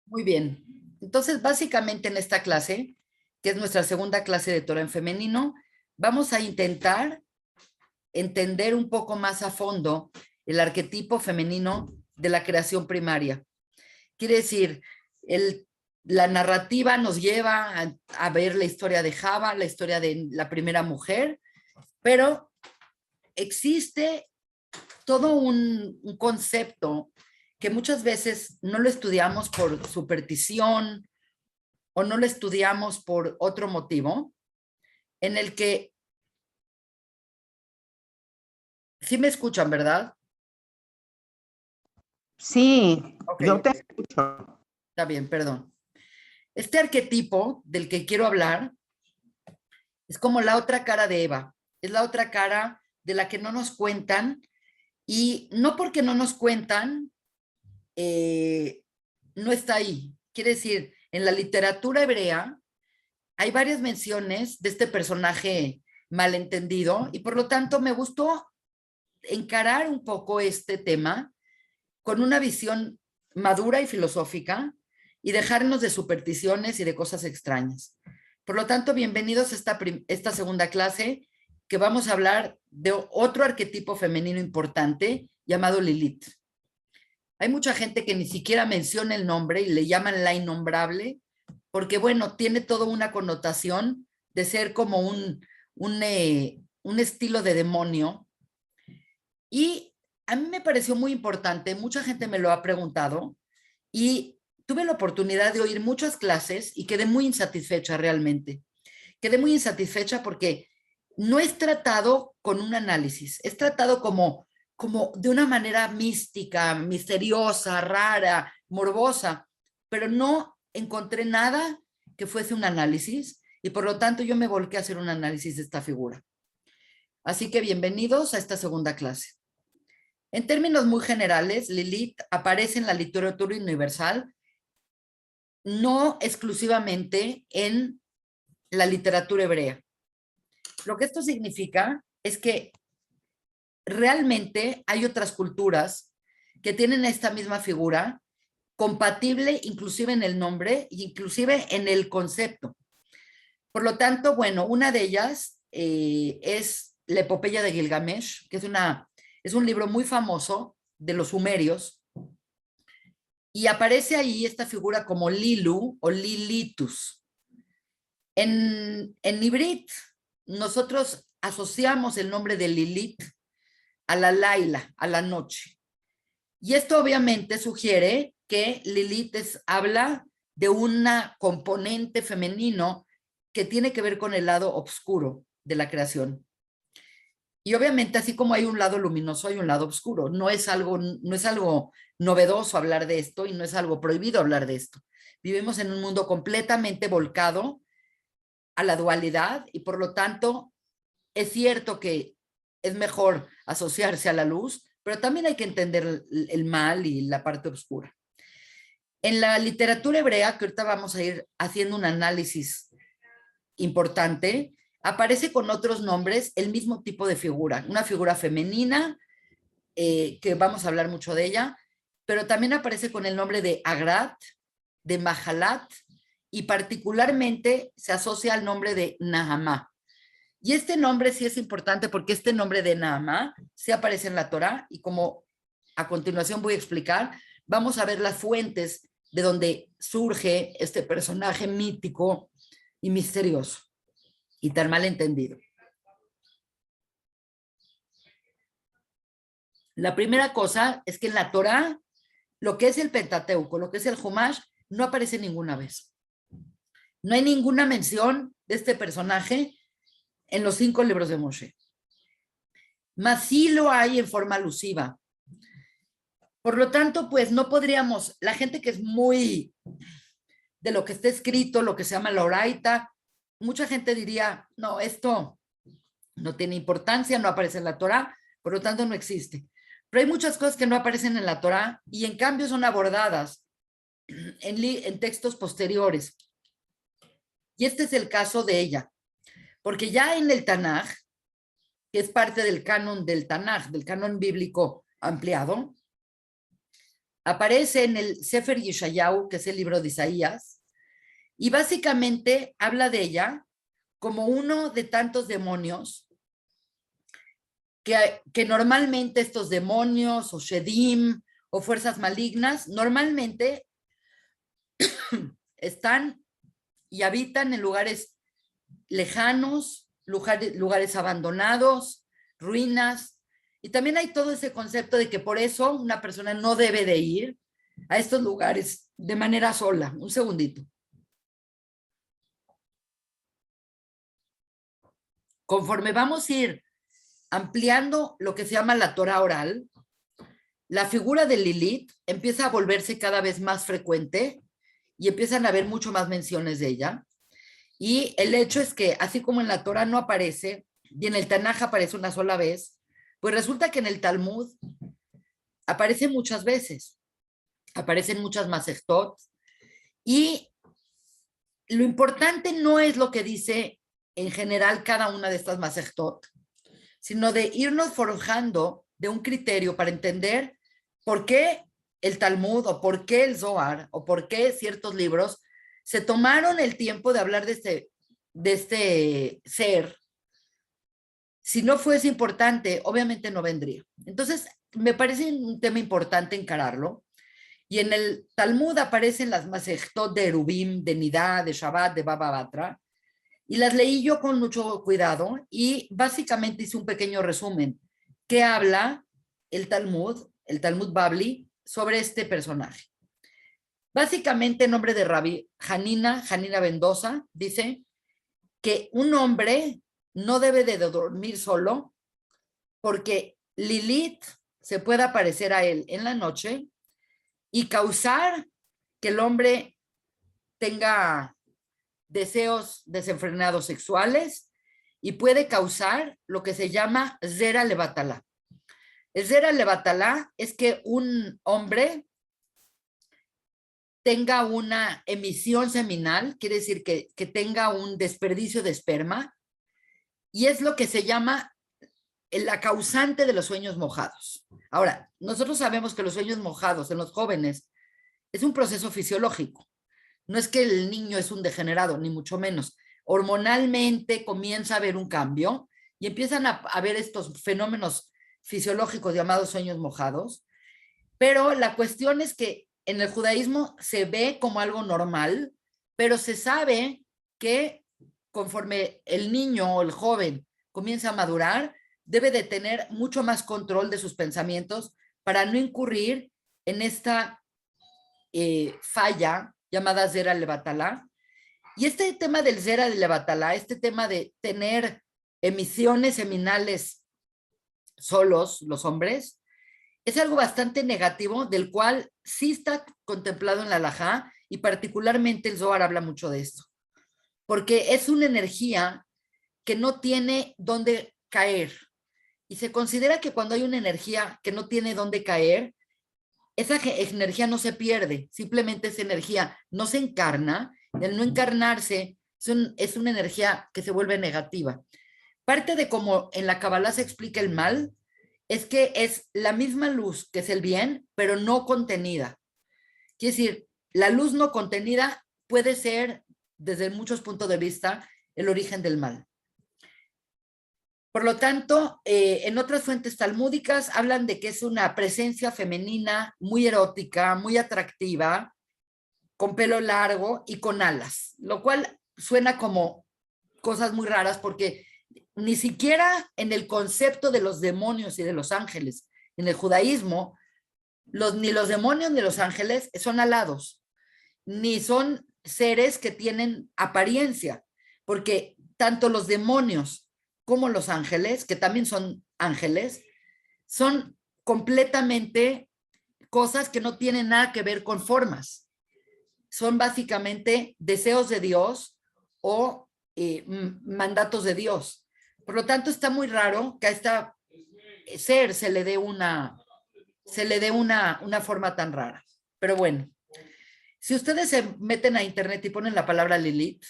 Muy bien. Entonces, básicamente en esta clase, que es nuestra segunda clase de Torah en femenino, vamos a intentar entender un poco más a fondo el arquetipo femenino de la creación primaria. Quiere decir, la narrativa nos lleva a ver la historia de Java, la historia de la primera mujer, pero existe todo un concepto que muchas veces no lo estudiamos por superstición o no lo estudiamos por otro motivo, en el que sí me escuchan, ¿verdad? Sí, Ok, yo te escucho. está bien, perdón. Este arquetipo del que quiero hablar es como la otra cara de Eva, es la otra cara de la que no nos cuentan y no porque no nos cuentan, no está ahí. Quiere decir, en la literatura hebrea hay varias menciones de este personaje malentendido y por lo tanto me gustó encarar un poco este tema con una visión madura y filosófica y dejarnos de supersticiones y de cosas extrañas. Por lo tanto, bienvenidos a esta segunda clase que vamos a hablar de otro arquetipo femenino importante llamado Lilith. Hay mucha gente que ni siquiera menciona el nombre y le llaman la innombrable porque, bueno, tiene toda una connotación de ser como un estilo de demonio. Y a mí me pareció muy importante, mucha gente me lo ha preguntado y tuve la oportunidad de oír muchas clases y quedé muy insatisfecha realmente. Quedé muy insatisfecha porque no es tratado con un análisis, es tratado como de una manera mística, misteriosa, rara, morbosa, pero no encontré nada que fuese un análisis y por lo tanto yo me volqué a hacer un análisis de esta figura. Así que bienvenidos a esta segunda clase. En términos muy generales, Lilith aparece en la literatura universal, no exclusivamente en la literatura hebrea. Lo que esto significa es que realmente hay otras culturas que tienen esta misma figura, compatible inclusive en el nombre, inclusive en el concepto. Por lo tanto, bueno, una de ellas es la epopeya de Gilgamesh, que es un libro muy famoso de los sumerios, y aparece ahí esta figura como Lilu o Lilitus. En Ibrit, nosotros asociamos el nombre de Lilith a la Laila, a la noche. Y esto obviamente sugiere que Lilith habla de una componente femenino que tiene que ver con el lado oscuro de la creación. Y obviamente, así como hay un lado luminoso, hay un lado oscuro. No es algo novedoso hablar de esto y no es algo prohibido hablar de esto. Vivimos en un mundo completamente volcado a la dualidad y por lo tanto es cierto que es mejor asociarse a la luz, pero también hay que entender el mal y la parte oscura. En la literatura hebrea, que ahorita vamos a ir haciendo un análisis importante, aparece con otros nombres el mismo tipo de figura, una figura femenina, que vamos a hablar mucho de ella, pero también aparece con el nombre de Agrat, de Mahalat, y particularmente se asocia al nombre de Nahamá. Y este nombre sí es importante porque este nombre de Naamá sí aparece en la Torá y como a continuación voy a explicar, vamos a ver las fuentes de donde surge este personaje mítico y misterioso y tan mal entendido. La primera cosa es que en la Torá, lo que es el Pentateuco, lo que es el Humash, no aparece ninguna vez. No hay ninguna mención de este personaje en los 5 libros de Moshe. Mas sí lo hay en forma alusiva. Por lo tanto, pues no podríamos, la gente que es muy de lo que está escrito, lo que se llama la oraita, mucha gente diría, no, esto no tiene importancia, no aparece en la Torá, por lo tanto no existe. Pero hay muchas cosas que no aparecen en la Torá y en cambio son abordadas en textos posteriores. Y este es el caso de ella, porque ya en el Tanaj, que es parte del canon del Tanaj, del canon bíblico ampliado, Aparece en el Sefer Yeshayahu, que es el libro de Isaías, y básicamente habla de ella como uno de tantos demonios que normalmente estos demonios o Shedim o fuerzas malignas normalmente están y habitan en lugares lejanos, lugares abandonados, ruinas. Y también hay todo ese concepto de que por eso una persona no debe de ir a estos lugares de manera sola. Un segundito. Conforme vamos a ir ampliando lo que se llama la Torah oral, la figura de Lilith empieza a volverse cada vez más frecuente y empiezan a haber mucho más menciones de ella. Y el hecho es que, así como en la Torah no aparece, y en el Tanaj aparece una sola vez, pues resulta que en el Talmud aparece muchas veces, aparecen muchas masechtot, y lo importante no es lo que dice en general cada una de estas masechtot, sino de irnos forjando de un criterio para entender por qué el Talmud o por qué el Zohar o por qué ciertos libros se tomaron el tiempo de hablar de este ser. Si no fuese importante, obviamente no vendría. Entonces, me parece un tema importante encararlo. Y en el Talmud aparecen las masechtot de Erubim, de Nidá, de Shabbat, de Baba Batra, y las leí yo con mucho cuidado y básicamente hice un pequeño resumen que habla el Talmud Babli, sobre este personaje. Básicamente, en nombre de Rabbi Hanina Mendoza, dice que un hombre no debe de dormir solo porque Lilith se puede aparecer a él en la noche y causar que el hombre tenga deseos desenfrenados sexuales y puede causar lo que se llama Zera Levatalá. El Zera Levatalá es que un hombre tenga una emisión seminal, quiere decir que tenga un desperdicio de esperma, y es lo que se llama la causante de los sueños mojados. Ahora, nosotros sabemos que los sueños mojados en los jóvenes es un proceso fisiológico. No es que el niño es un degenerado, ni mucho menos. Hormonalmente comienza a haber un cambio y empiezan a haber estos fenómenos fisiológicos llamados sueños mojados. Pero la cuestión es que en el judaísmo se ve como algo normal, pero se sabe que conforme el niño o el joven comienza a madurar, debe de tener mucho más control de sus pensamientos para no incurrir en esta falla llamada Zera Levatalá. Y este tema del Zera Levatalá, este tema de tener emisiones seminales solos, los hombres, es algo bastante negativo, del cual sí está contemplado en la Halajá, y particularmente el Zohar habla mucho de esto, porque es una energía que no tiene dónde caer, y se considera que cuando hay una energía que no tiene dónde caer, esa energía no se pierde, simplemente esa energía no se encarna, y al no encarnarse es una energía que se vuelve negativa. Parte de cómo en la Kabbalah se explica el mal es que es la misma luz que es el bien, pero no contenida. Quiere decir, la luz no contenida puede ser, desde muchos puntos de vista, el origen del mal. Por lo tanto, en otras fuentes talmúdicas hablan de que es una presencia femenina muy erótica, muy atractiva, con pelo largo y con alas, lo cual suena como cosas muy raras porque ni siquiera en el concepto de los demonios y de los ángeles, en el judaísmo, ni los demonios ni los ángeles son alados, ni son seres que tienen apariencia, porque tanto los demonios como los ángeles, que también son ángeles, son completamente cosas que no tienen nada que ver con formas. Son básicamente deseos de Dios o mandatos de Dios. Por lo tanto, está muy raro que a este ser se le dé una forma tan rara. Pero bueno, si ustedes se meten a internet y ponen la palabra Lilith,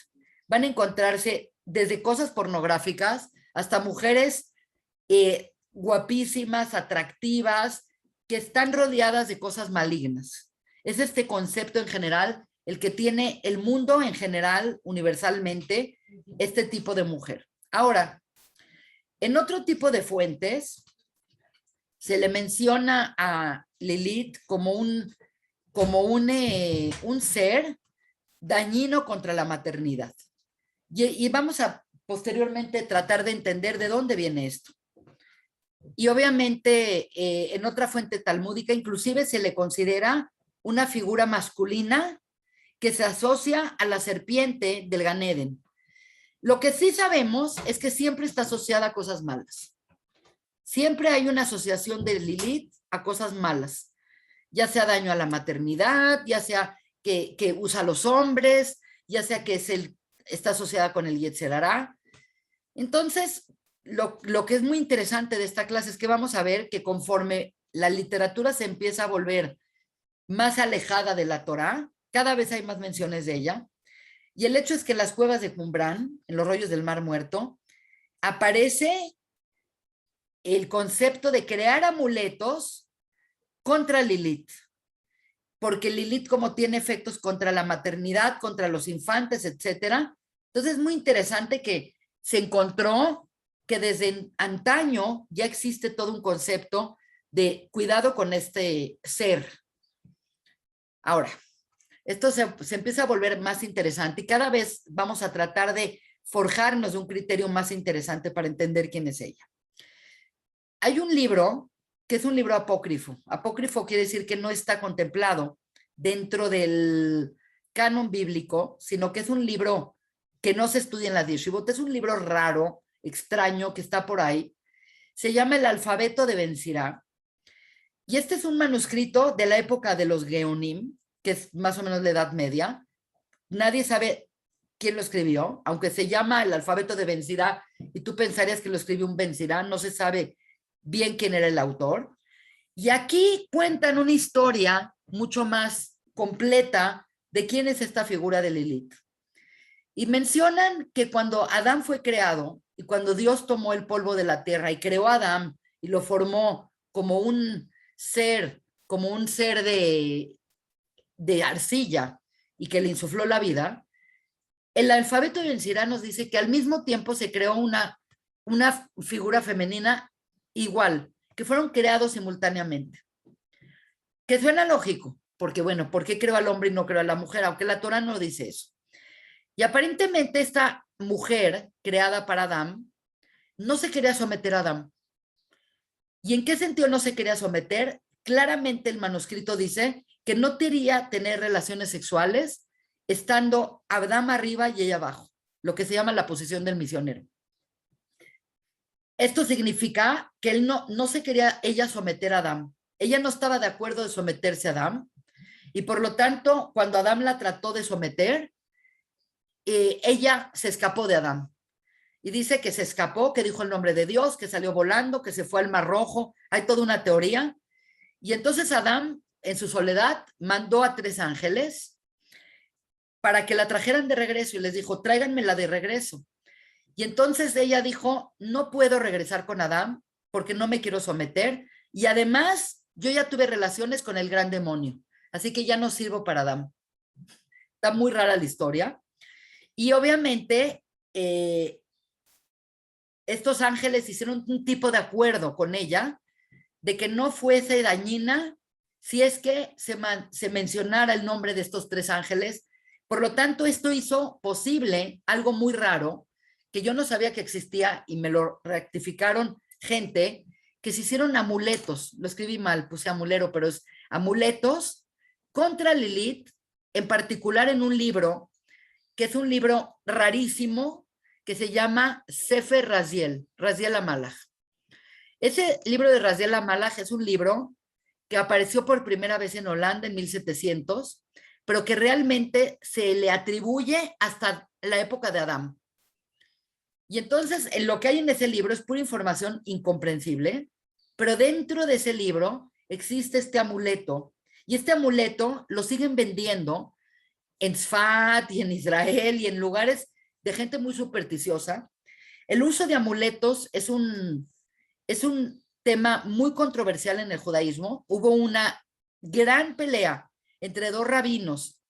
van a encontrarse desde cosas pornográficas hasta mujeres guapísimas, atractivas, que están rodeadas de cosas malignas. Es este concepto en general el que tiene el mundo en general, universalmente, este tipo de mujer. Ahora, en otro tipo de fuentes, se le menciona a Lilith como un ser dañino contra la maternidad. Y vamos a posteriormente tratar de entender de dónde viene esto. Y obviamente en otra fuente talmúdica inclusive se le considera una figura masculina que se asocia a la serpiente del Gan Eden. Lo que sí sabemos es que siempre está asociada a cosas malas. Siempre hay una asociación de Lilith a cosas malas, ya sea daño a la maternidad, ya sea que usa a los hombres, ya sea que está asociada con el Yetzer Hará. Entonces, lo que es muy interesante de esta clase es que vamos a ver que conforme la literatura se empieza a volver más alejada de la Torá, cada vez hay más menciones de ella. Y el hecho es que en las cuevas de Qumran, en los rollos del Mar Muerto, aparece el concepto de crear amuletos contra Lilith. Porque Lilith, como tiene efectos contra la maternidad, contra los infantes, etcétera. Entonces es muy interesante que se encontró que desde antaño ya existe todo un concepto de cuidado con este ser. Ahora, esto se empieza a volver más interesante y cada vez vamos a tratar de forjarnos de un criterio más interesante para entender quién es ella. Hay un libro que es un libro apócrifo. Apócrifo quiere decir que no está contemplado dentro del canon bíblico, sino que es un libro que no se estudia en las yeshivot. Es un libro raro, extraño, que está por ahí. Se llama El alfabeto de Ben Sira. Y este es un manuscrito de la época de los Geonim, que es más o menos la Edad Media. Nadie sabe quién lo escribió, aunque se llama El alfabeto de Ben Sira, y tú pensarías que lo escribió un Ben Sira, no se sabe bien quién era el autor. Y aquí cuentan una historia mucho más completa de quién es esta figura de Lilith. Y mencionan que cuando Adán fue creado y cuando Dios tomó el polvo de la tierra y creó a Adán y lo formó como un ser de arcilla y que le insufló la vida, el alfabeto de Ben Sira nos dice que al mismo tiempo se creó una figura femenina igual, que fueron creados simultáneamente. Que suena lógico, porque bueno, ¿por qué creó al hombre y no creó a la mujer? Aunque la Torah no dice eso. Y aparentemente esta mujer creada para Adán no se quería someter a Adán. ¿Y en qué sentido no se quería someter? Claramente el manuscrito dice que no quería tener relaciones sexuales estando Adán arriba y ella abajo, lo que se llama la posición del misionero. Esto significa que él no se quería ella someter a Adán. Ella no estaba de acuerdo de someterse a Adán y por lo tanto cuando Adán la trató de someter, ella se escapó de Adán. Y dice que se escapó, que dijo el nombre de Dios, que salió volando, que se fue al Mar Rojo. Hay toda una teoría. Y entonces Adán, en su soledad, mandó a 3 ángeles para que la trajeran de regreso y les dijo, tráiganmela de regreso. Y entonces ella dijo, no puedo regresar con Adán porque no me quiero someter. Y además, yo ya tuve relaciones con el gran demonio. Así que ya no sirvo para Adán. Está muy rara la historia. Y obviamente, estos ángeles hicieron un tipo de acuerdo con ella de que no fuese dañina si es que se mencionara el nombre de estos 3 ángeles. Por lo tanto, esto hizo posible algo muy raro que yo no sabía que existía y me lo rectificaron gente, que se hicieron amuletos. Lo escribí mal, puse amulero, pero es amuletos contra Lilith, en particular en un libro, que es un libro rarísimo, que se llama Sefer Raziel, Raziel HaMalach. Ese libro de Raziel HaMalach es un libro que apareció por primera vez en Holanda en 1700, pero que realmente se le atribuye hasta la época de Adán. Y entonces lo que hay en ese libro es pura información incomprensible, pero dentro de ese libro existe este amuleto, y este amuleto lo siguen vendiendo en Sfat y en Israel y en lugares de gente muy supersticiosa. El uso de amuletos es un tema muy controversial en el judaísmo. Hubo una gran pelea entre dos rabinos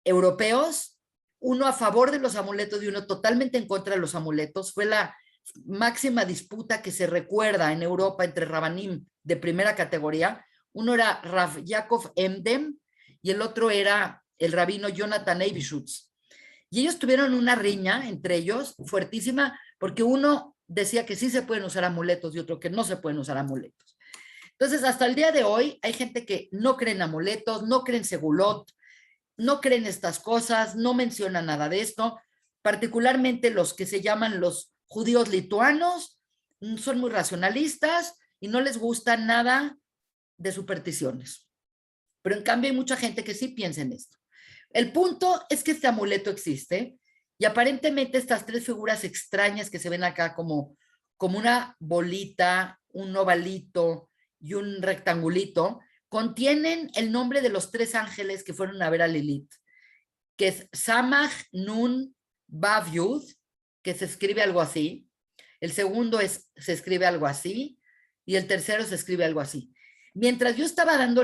europeos, uno a favor de los amuletos y uno totalmente en contra de los amuletos. Fue la máxima disputa que se recuerda en Europa entre rabanim de primera categoría. Uno era Rav Yaakov Emden y el otro era el rabino Jonathan Eybeschutz. Y ellos tuvieron una riña entre ellos fuertísima porque uno decía que sí se pueden usar amuletos y otro que no se pueden usar amuletos. Entonces, hasta el día de hoy hay gente que no cree en amuletos, no cree en segulot, no creen estas cosas, no menciona nada de esto, particularmente los que se llaman los judíos lituanos, son muy racionalistas y no les gusta nada de supersticiones. Pero en cambio hay mucha gente que sí piensa en esto. El punto es que este amuleto existe y aparentemente estas tres figuras extrañas que se ven acá como una bolita, un ovalito y un rectangulito, contienen el nombre de los tres ángeles que fueron a ver a Lilith, que es Samach, Nun, Vav, Yud, que se escribe algo así. El segundo se escribe algo así y el tercero se escribe algo así. Mientras yo estaba dando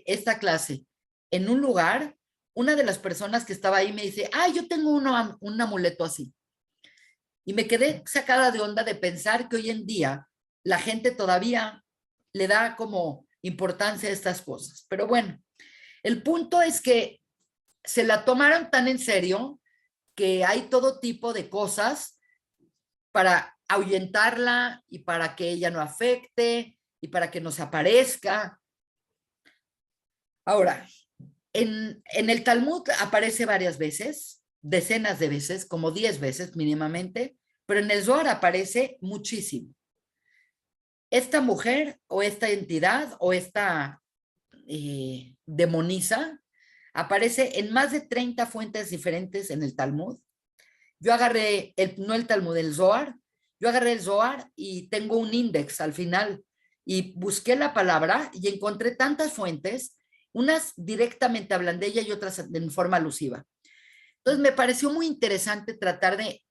esta clase en un lugar, una de las personas que estaba ahí me dice, yo tengo un amuleto así. Y me quedé sacada de onda de pensar que hoy en día la gente todavía le da como importancia a estas cosas. Pero bueno, el punto es que se la tomaron tan en serio que hay todo tipo de cosas para ahuyentarla y para que ella no afecte y para que no se aparezca. Ahora, en el Talmud aparece varias veces, decenas de veces, como 10 veces mínimamente, pero en el Zohar aparece muchísimo. Esta mujer o esta entidad o esta demonisa aparece en más de 30 fuentes diferentes en el Talmud. Yo agarré, no el Talmud, el Zohar. Yo agarré el Zohar y tengo un índice al final y busqué la palabra y encontré tantas fuentes, unas directamente hablan de ella y otras en forma alusiva. Entonces me pareció muy interesante tratar de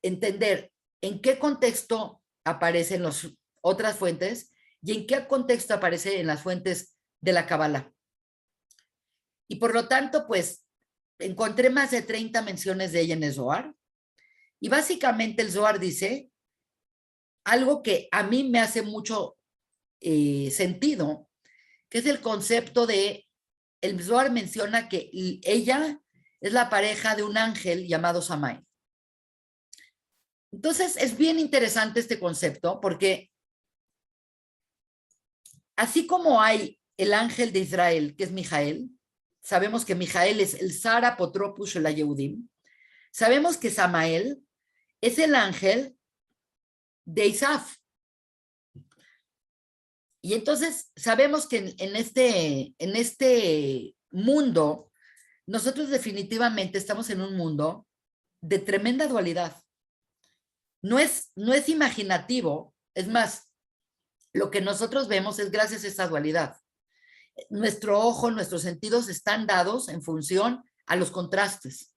entender en qué contexto aparecen las otras fuentes y en qué contexto aparece en las fuentes de la Kabbalah. Y por lo tanto, pues, encontré más de 30 menciones de ella en el Zohar. Y básicamente el Zohar dice algo que a mí me hace mucho sentido, que es el concepto de, el Zohar menciona que ella es la pareja de un ángel llamado Samael. Entonces, es bien interesante este concepto porque así como hay el ángel de Israel, que es Mijael, sabemos que Mijael es el Sar Apotropus Shel HaYehudim, sabemos que Samael es el ángel de Isaf. Y entonces sabemos que en este mundo, nosotros definitivamente estamos en un mundo de tremenda dualidad. No es imaginativo, es más, lo que nosotros vemos es gracias a esa dualidad. Nuestro ojo, nuestros sentidos están dados en función a los contrastes.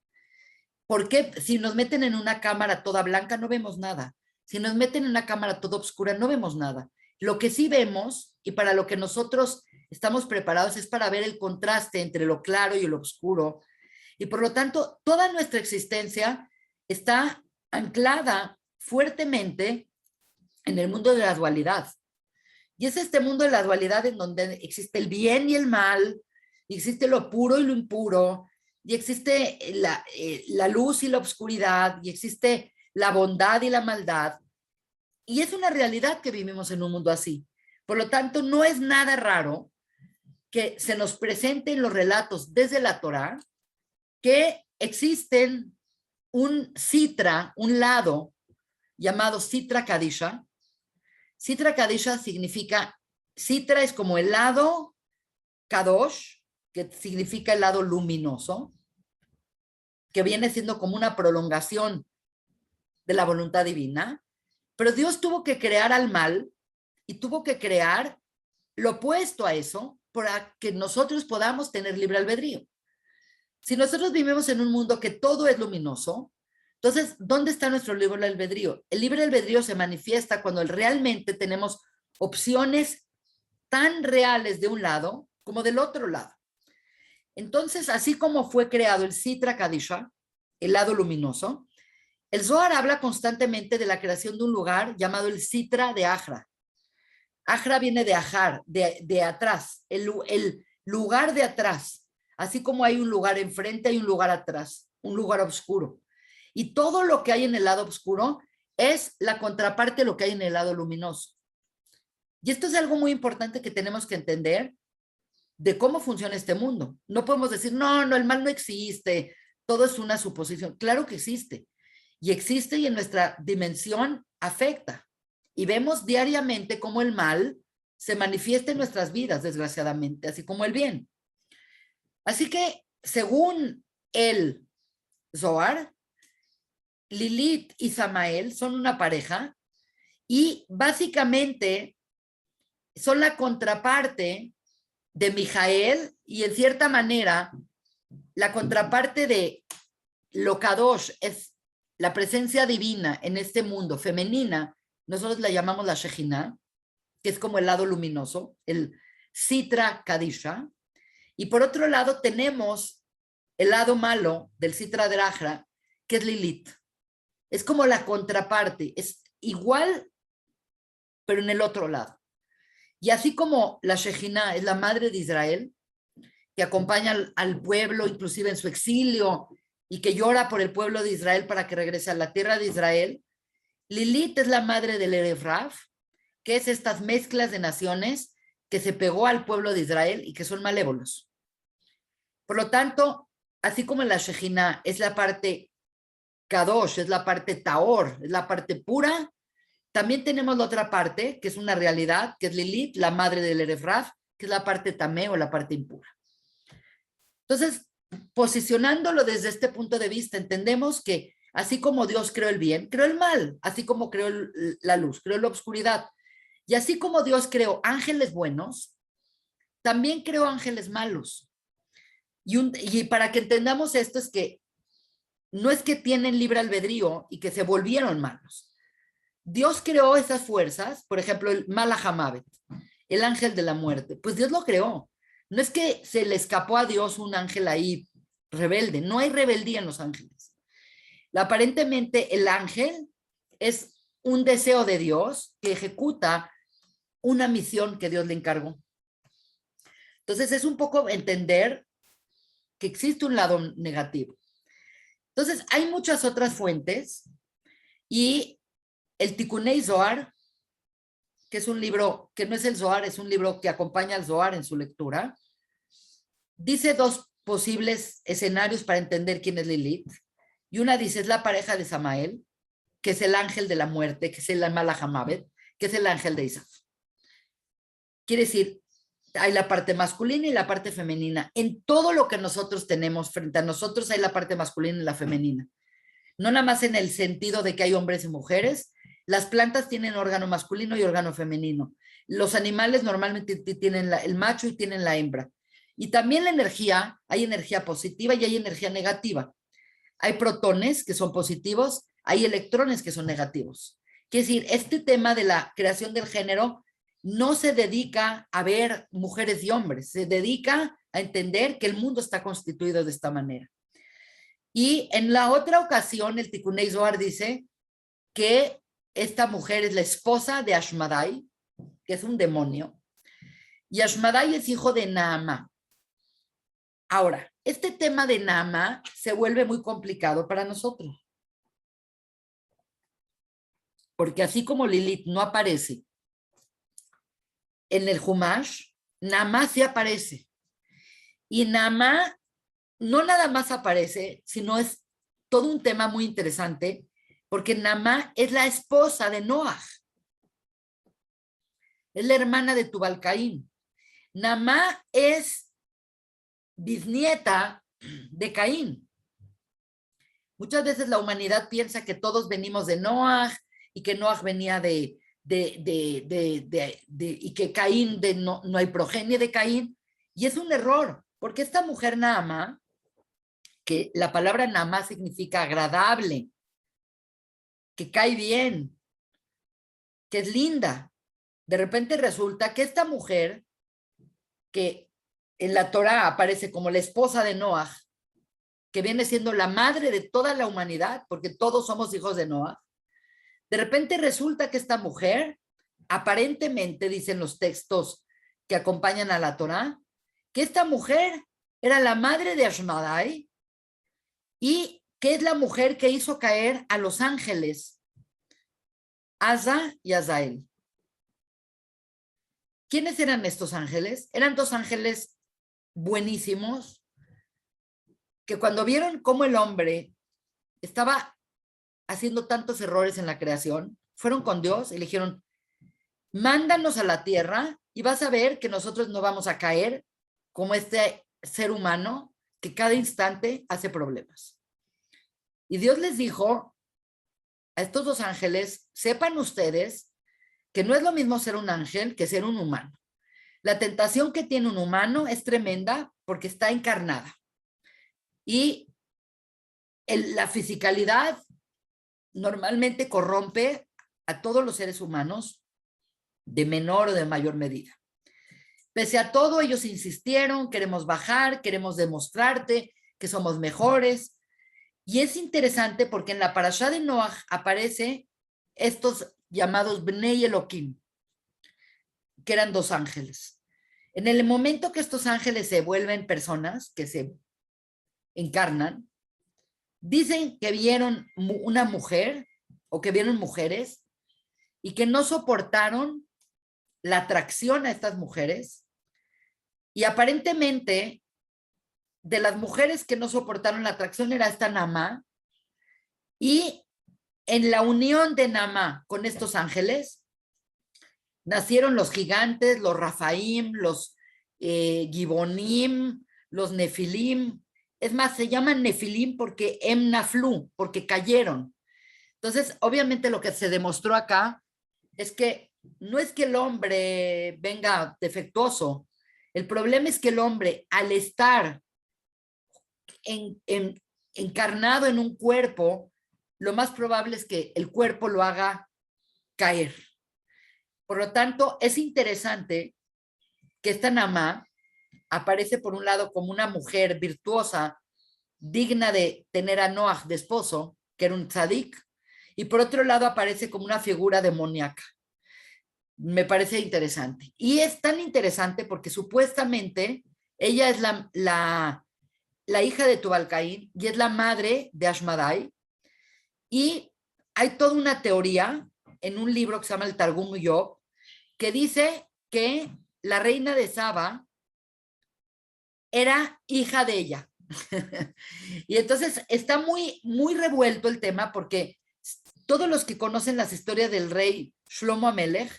Porque si nos meten en una cámara toda blanca no vemos nada. Si nos meten en una cámara toda oscura no vemos nada. Lo que sí vemos y para lo que nosotros estamos preparados es para ver el contraste entre lo claro y lo oscuro. Y por lo tanto, toda nuestra existencia está anclada fuertemente en el mundo de la dualidad. Y es este mundo de la dualidad en donde existe el bien y el mal, y existe lo puro y lo impuro, y existe la luz y la oscuridad, y existe la bondad y la maldad. Y es una realidad que vivimos en un mundo así. Por lo tanto, no es nada raro que se nos presente en los relatos desde la Torá que existen un Sitra, un lado llamado Sitra Kadisha. Sitra Kadisha significa, Sitra es como el lado Kadosh, que significa el lado luminoso, que viene siendo como una prolongación de la voluntad divina, pero Dios tuvo que crear al mal y tuvo que crear lo opuesto a eso para que nosotros podamos tener libre albedrío. Si nosotros vivimos en un mundo que todo es luminoso, Entonces, ¿dónde está nuestro libre albedrío? El libre albedrío se manifiesta cuando realmente tenemos opciones tan reales de un lado como del otro lado. Entonces, así como fue creado el Sitra Kadisha, el lado luminoso, el Zohar habla constantemente de la creación de un lugar llamado el Sitra de Ahra. Ahra viene de Ajar, de atrás, el lugar de atrás. Así como hay un lugar enfrente, hay un lugar atrás, un lugar oscuro. Y todo lo que hay en el lado oscuro es la contraparte de lo que hay en el lado luminoso. Y esto es algo muy importante que tenemos que entender de cómo funciona este mundo. No podemos decir, no, el mal no existe, todo es una suposición. Claro que existe. Y existe y en nuestra dimensión afecta. Y vemos diariamente cómo el mal se manifiesta en nuestras vidas, desgraciadamente, así como el bien. Así que, según el Zohar, Lilith y Samael son una pareja y básicamente son la contraparte de Mijael y en cierta manera la contraparte de lo Kadosh es la presencia divina en este mundo femenina. Nosotros la llamamos la Shejina, que es como el lado luminoso, el Sitra Kadisha. Y por otro lado tenemos el lado malo del Sitra Drahra, que es Lilith. Es como la contraparte, es igual, pero en el otro lado. Y así como la Shejina es la madre de Israel, que acompaña al pueblo, inclusive en su exilio, y que llora por el pueblo de Israel para que regrese a la tierra de Israel, Lilith es la madre del Erev Rav, que es estas mezclas de naciones que se pegó al pueblo de Israel y que son malévolos. Por lo tanto, así como la Shejina es la parte Kadosh, es la parte Taor, es la parte pura, también tenemos la otra parte, que es una realidad, que es Lilith, la madre del Erev Rav, que es la parte Tamé o la parte impura. Entonces, posicionándolo desde este punto de vista, entendemos que así como Dios creó el bien, creó el mal, así como creó la luz, creó la oscuridad. Y así como Dios creó ángeles buenos, también creó ángeles malos. Y para que entendamos esto es que no es que tienen libre albedrío y que se volvieron malos. Dios creó esas fuerzas, por ejemplo, el Malahamavet, el ángel de la muerte, pues Dios lo creó. No es que se le escapó a Dios un ángel ahí rebelde, no hay rebeldía en los ángeles. Aparentemente el ángel es un deseo de Dios que ejecuta una misión que Dios le encargó. Entonces es un poco entender que existe un lado negativo. Entonces hay muchas otras fuentes y el Tikunei Zohar, que es un libro que no es el Zohar, es un libro que acompaña al Zohar en su lectura, dice dos posibles escenarios para entender quién es Lilith. Y una dice, es la pareja de Samael, que es el ángel de la muerte, que es el Malahamavet, que es el ángel de Isaac. Quiere decir, hay la parte masculina y la parte femenina. En todo lo que nosotros tenemos frente a nosotros hay la parte masculina y la femenina. No nada más en el sentido de que hay hombres y mujeres. Las plantas tienen órgano masculino y órgano femenino. Los animales normalmente tienen el macho y tienen la hembra. Y también la energía, hay energía positiva y hay energía negativa. Hay protones que son positivos, hay electrones que son negativos. Quiere decir, este tema de la creación del género no se dedica a ver mujeres y hombres, se dedica a entender que el mundo está constituido de esta manera. Y en la otra ocasión, el Tikunei Zohar dice que esta mujer es la esposa de Ashmadai, que es un demonio, y Ashmadai es hijo de Naamá. Ahora, este tema de Naamá se vuelve muy complicado para nosotros. Porque así como Lilith no aparece en el Humash, Naamá sí aparece. Y Naamá no nada más aparece, sino es todo un tema muy interesante, porque Naamá es la esposa de Noah. Es la hermana de Tubal Caín. Naamá es bisnieta de Caín. Muchas veces la humanidad piensa que todos venimos de Noah y que Noah venía y que Caín no hay progenie de Caín. Y es un error, porque esta mujer Naamá, que la palabra Naamá significa agradable que cae bien, que es linda. De repente resulta que esta mujer, que en la Torá aparece como la esposa de Noah, que viene siendo la madre de toda la humanidad, porque todos somos hijos de Noah, de repente resulta que esta mujer, aparentemente, dicen los textos que acompañan a la Torá, que esta mujer era la madre de Ashmadai y que es la mujer que hizo caer a los ángeles, Asa y Azael. ¿Quiénes eran estos ángeles? Eran dos ángeles buenísimos que cuando vieron cómo el hombre estaba haciendo tantos errores en la creación, fueron con Dios y le dijeron, mándanos a la tierra y vas a ver que nosotros no vamos a caer como este ser humano que cada instante hace problemas. Y Dios les dijo a estos dos ángeles, sepan ustedes que no es lo mismo ser un ángel que ser un humano. La tentación que tiene un humano es tremenda porque está encarnada. Y la fisicalidad normalmente corrompe a todos los seres humanos de menor o de mayor medida. Pese a todo, ellos insistieron, queremos bajar, queremos demostrarte que somos mejores. Y es interesante porque en la parashá de Noah aparece estos llamados Bnei Elohim, que eran dos ángeles. En el momento que estos ángeles se vuelven personas, que se encarnan, dicen que vieron una mujer o que vieron mujeres y que no soportaron la atracción a estas mujeres y aparentemente de las mujeres que no soportaron la atracción era esta Namá y en la unión de Namá con estos ángeles nacieron los gigantes, los Rafaim, los Gibonim, los Nefilim. Es más, se llaman Nefilim porque Emnaflu, porque cayeron. Entonces, obviamente lo que se demostró acá es que no es que el hombre venga defectuoso. El problema es que el hombre, al estar encarnado en un cuerpo, lo más probable es que el cuerpo lo haga caer. Por lo tanto, es interesante que esta Namá aparece por un lado como una mujer virtuosa, digna de tener a Noah de esposo, que era un tzadik, y por otro lado aparece como una figura demoníaca. Me parece interesante. Y es tan interesante porque supuestamente ella es la hija de Tubal Caín y es la madre de Ashmadai. Y hay toda una teoría en un libro que se llama el Targum Yob, que dice que la reina de Saba era hija de ella. Y entonces está muy, muy revuelto el tema porque todos los que conocen las historias del rey Shlomo Amelech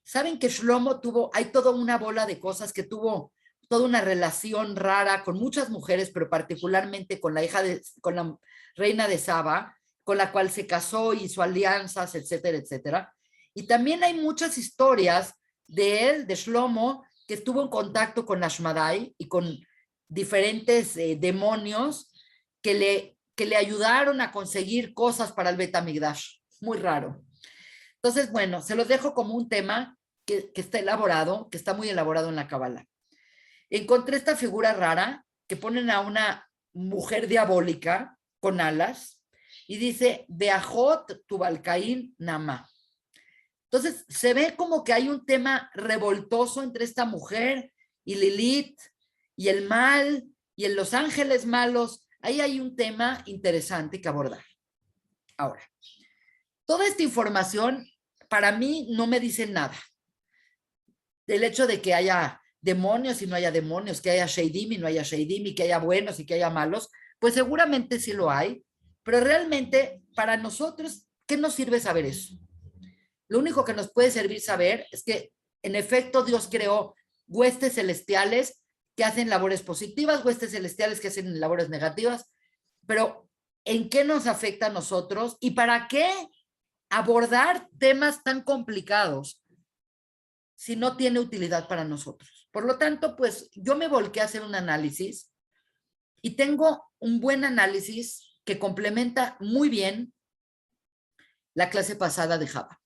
saben que Shlomo hay toda una bola de cosas que tuvo toda una relación rara con muchas mujeres, pero particularmente con con la reina de Saba, con la cual se casó, hizo alianzas, etcétera, etcétera. Y también hay muchas historias de él, de Shlomo, que estuvo en contacto con Ashmadai y con diferentes demonios que le ayudaron a conseguir cosas para el Bet Hamikdash. Muy raro. Entonces, bueno, se los dejo como un tema que está elaborado, que está muy elaborado en la Kabbalah. Encontré esta figura rara que ponen a una mujer diabólica con alas y dice, Beajot Tubal Caín Nama. Entonces, se ve como que hay un tema revoltoso entre esta mujer y Lilith y el mal y en los ángeles malos. Ahí hay un tema interesante que abordar. Ahora, toda esta información para mí no me dice nada. Del hecho de que haya demonios y no haya demonios, que haya Sheidim y no haya Sheidim, y que haya buenos y que haya malos, pues seguramente sí lo hay, pero realmente para nosotros, ¿qué nos sirve saber eso? Lo único que nos puede servir saber es que en efecto Dios creó huestes celestiales que hacen labores positivas, huestes celestiales que hacen labores negativas, pero ¿en qué nos afecta a nosotros y para qué abordar temas tan complicados si no tiene utilidad para nosotros? Por lo tanto, pues yo me volqué a hacer un análisis y tengo un buen análisis que complementa muy bien la clase pasada de Java.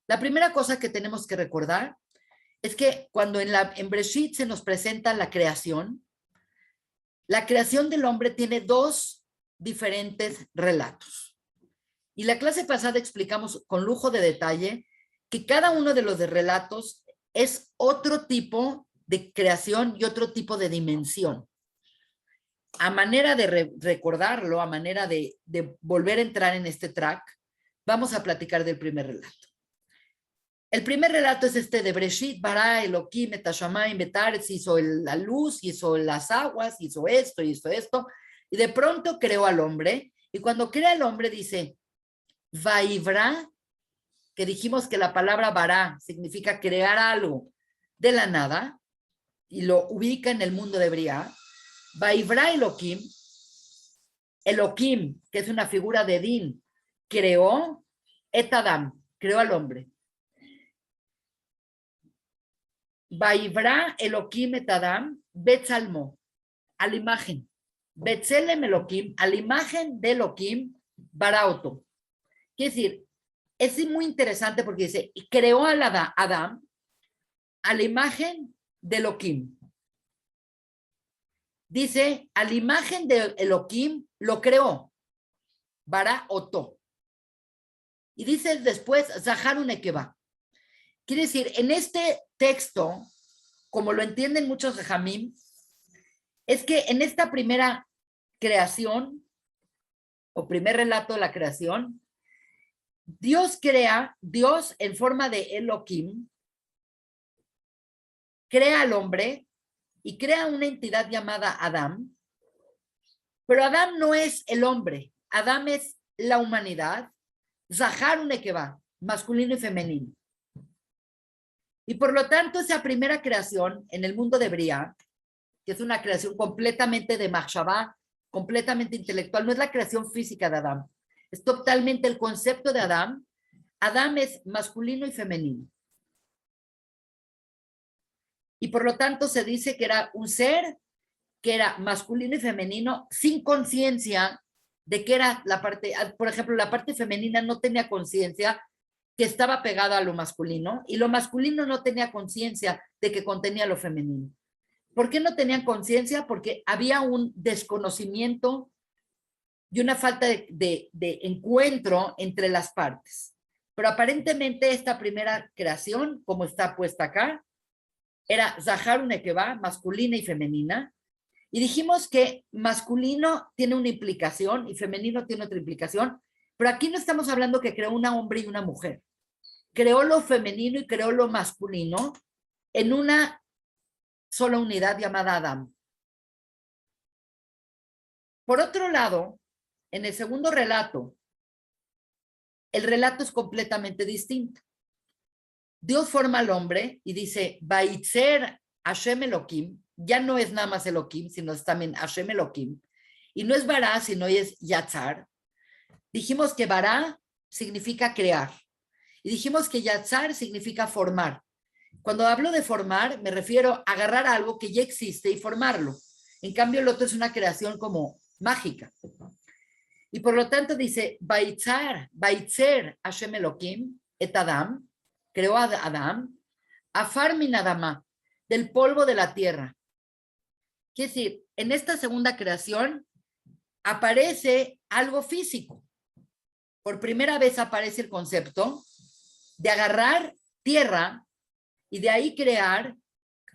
La primera cosa que tenemos que recordar es que cuando en Breshit se nos presenta la creación del hombre tiene dos diferentes relatos. Y la clase pasada explicamos con lujo de detalle que cada uno de los relatos es otro tipo de creación y otro tipo de dimensión. A manera de recordarlo, a manera de volver a entrar en este track, vamos a platicar del primer relato. El primer relato es este de Breshit, Bara, Elohim, et hashamayim be'aretz, hizo la luz, hizo las aguas, hizo esto, y de pronto creó al hombre, y cuando crea al hombre dice, Vaivra, que dijimos que la palabra Bara significa crear algo de la nada, y lo ubica en el mundo de Briá, Vaivra Elohim, Elohim, que es una figura de Din, creó et Adam, creó al hombre. Vaivra Elohim et Adam, Betzalmo, a la imagen. Betzelem Elohim, a la imagen de Elohim, Barauto. Quiere decir, es muy interesante porque dice, creó a Adam a la imagen de Elohim. Dice, a la imagen de Elohim lo creó, Barauto. Y dice después, Zahar Unekeba. Quiere decir, en este texto, como lo entienden muchos Jajamim, es que en esta primera creación, o primer relato de la creación, Dios en forma de Elohim, crea al hombre y crea una entidad llamada Adam, pero Adam no es el hombre, Adam es la humanidad, Zahar Unekeba, masculino y femenino. Y por lo tanto, esa primera creación en el mundo de Briá, que es una creación completamente de Machshavá, completamente intelectual, no es la creación física de Adam, es totalmente el concepto de Adam. Adam es masculino y femenino. Y por lo tanto se dice que era un ser que era masculino y femenino sin conciencia de que era la parte, por ejemplo, la parte femenina no tenía conciencia que estaba pegado a lo masculino y lo masculino no tenía conciencia de que contenía lo femenino. ¿Por qué no tenían conciencia? Porque había un desconocimiento y una falta de encuentro entre las partes. Pero aparentemente esta primera creación, como está puesta acá, era Zahar Unekeba, masculina y femenina. Y dijimos que masculino tiene una implicación y femenino tiene otra implicación, pero aquí no estamos hablando que creó un hombre y una mujer. Creó lo femenino y creó lo masculino en una sola unidad llamada Adam. Por otro lado, en el segundo relato, el relato es completamente distinto. Dios forma al hombre y dice, Vaitzer Hashem Elohim, ya no es nada más Elohim, sino es también Hashem Elohim, y no es Bará, sino es Yatzar. Dijimos que Bará significa crear, y dijimos que Yatzar significa formar. Cuando hablo de formar, me refiero a agarrar algo que ya existe y formarlo. En cambio, el otro es una creación como mágica. Y por lo tanto dice, Vaitzer Hashem Elohim et Adam, creó a Adam, Afar min Adama, del polvo de la tierra. Quiere decir, en esta segunda creación aparece algo físico. Por primera vez aparece el concepto de agarrar tierra y de ahí crear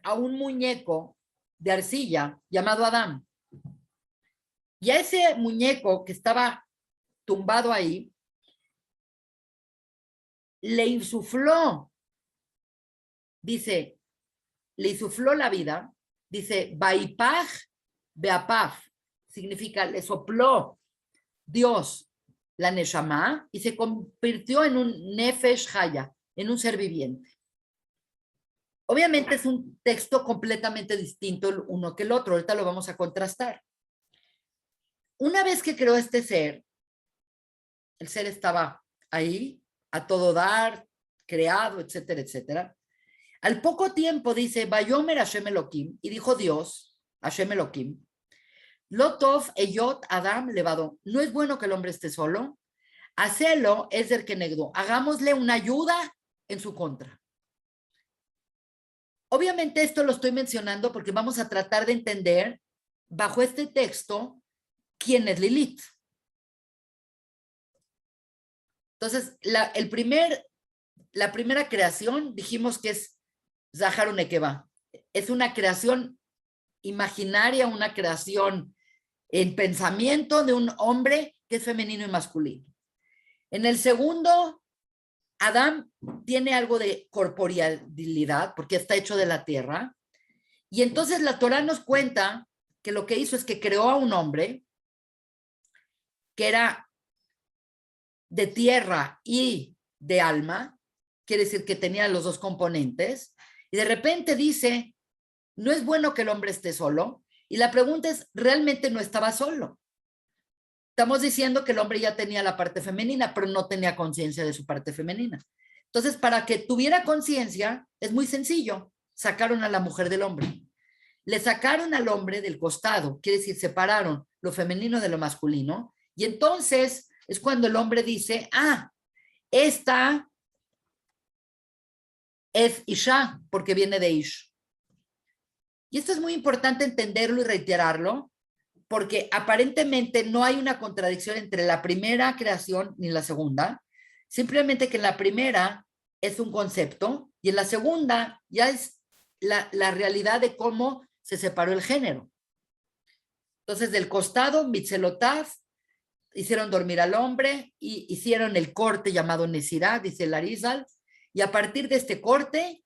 a un muñeco de arcilla llamado Adán. Y a ese muñeco que estaba tumbado ahí, le insufló, dice, le insufló la vida, dice, Baipaj Beapaf, significa le sopló Dios la Neshama y se convirtió en un Nefesh Haya, en un ser viviente. Obviamente es un texto completamente distinto el uno que el otro, ahorita lo vamos a contrastar. Una vez que creó este ser, el ser estaba ahí, a todo dar, creado, etcétera, etcétera. Al poco tiempo dice, Vayomer Hashem Elohim, y dijo Dios, Hashem Elohim, Lotov Eyot Adam Levado, no es bueno que el hombre esté solo, Hacelo es el que negó. Hagámosle una ayuda en su contra. Obviamente esto lo estoy mencionando porque vamos a tratar de entender bajo este texto quién es Lilith. Entonces, la primera creación dijimos que es Zahar o Nekeva. Es una creación imaginaria, una creación en pensamiento de un hombre que es femenino y masculino. En el segundo, Adán tiene algo de corporealidad porque está hecho de la tierra. Y entonces la Torá nos cuenta que lo que hizo es que creó a un hombre que era de tierra y de alma, quiere decir que tenía los dos componentes, y de repente dice, no es bueno que el hombre esté solo, y la pregunta es, ¿realmente no estaba solo? Estamos diciendo que el hombre ya tenía la parte femenina, pero no tenía conciencia de su parte femenina. Entonces, para que tuviera conciencia, es muy sencillo, sacaron a la mujer del hombre. Le sacaron al hombre del costado, quiere decir, separaron lo femenino de lo masculino, y entonces es cuando el hombre dice, esta es Isha, porque viene de Ish. Y esto es muy importante entenderlo y reiterarlo, porque aparentemente no hay una contradicción entre la primera creación ni la segunda, simplemente que en la primera es un concepto y en la segunda ya es la realidad de cómo se separó el género. Entonces, del costado, Mitzelotav, hicieron dormir al hombre y hicieron el corte llamado Nesirá, dice el Arizal, y a partir de este corte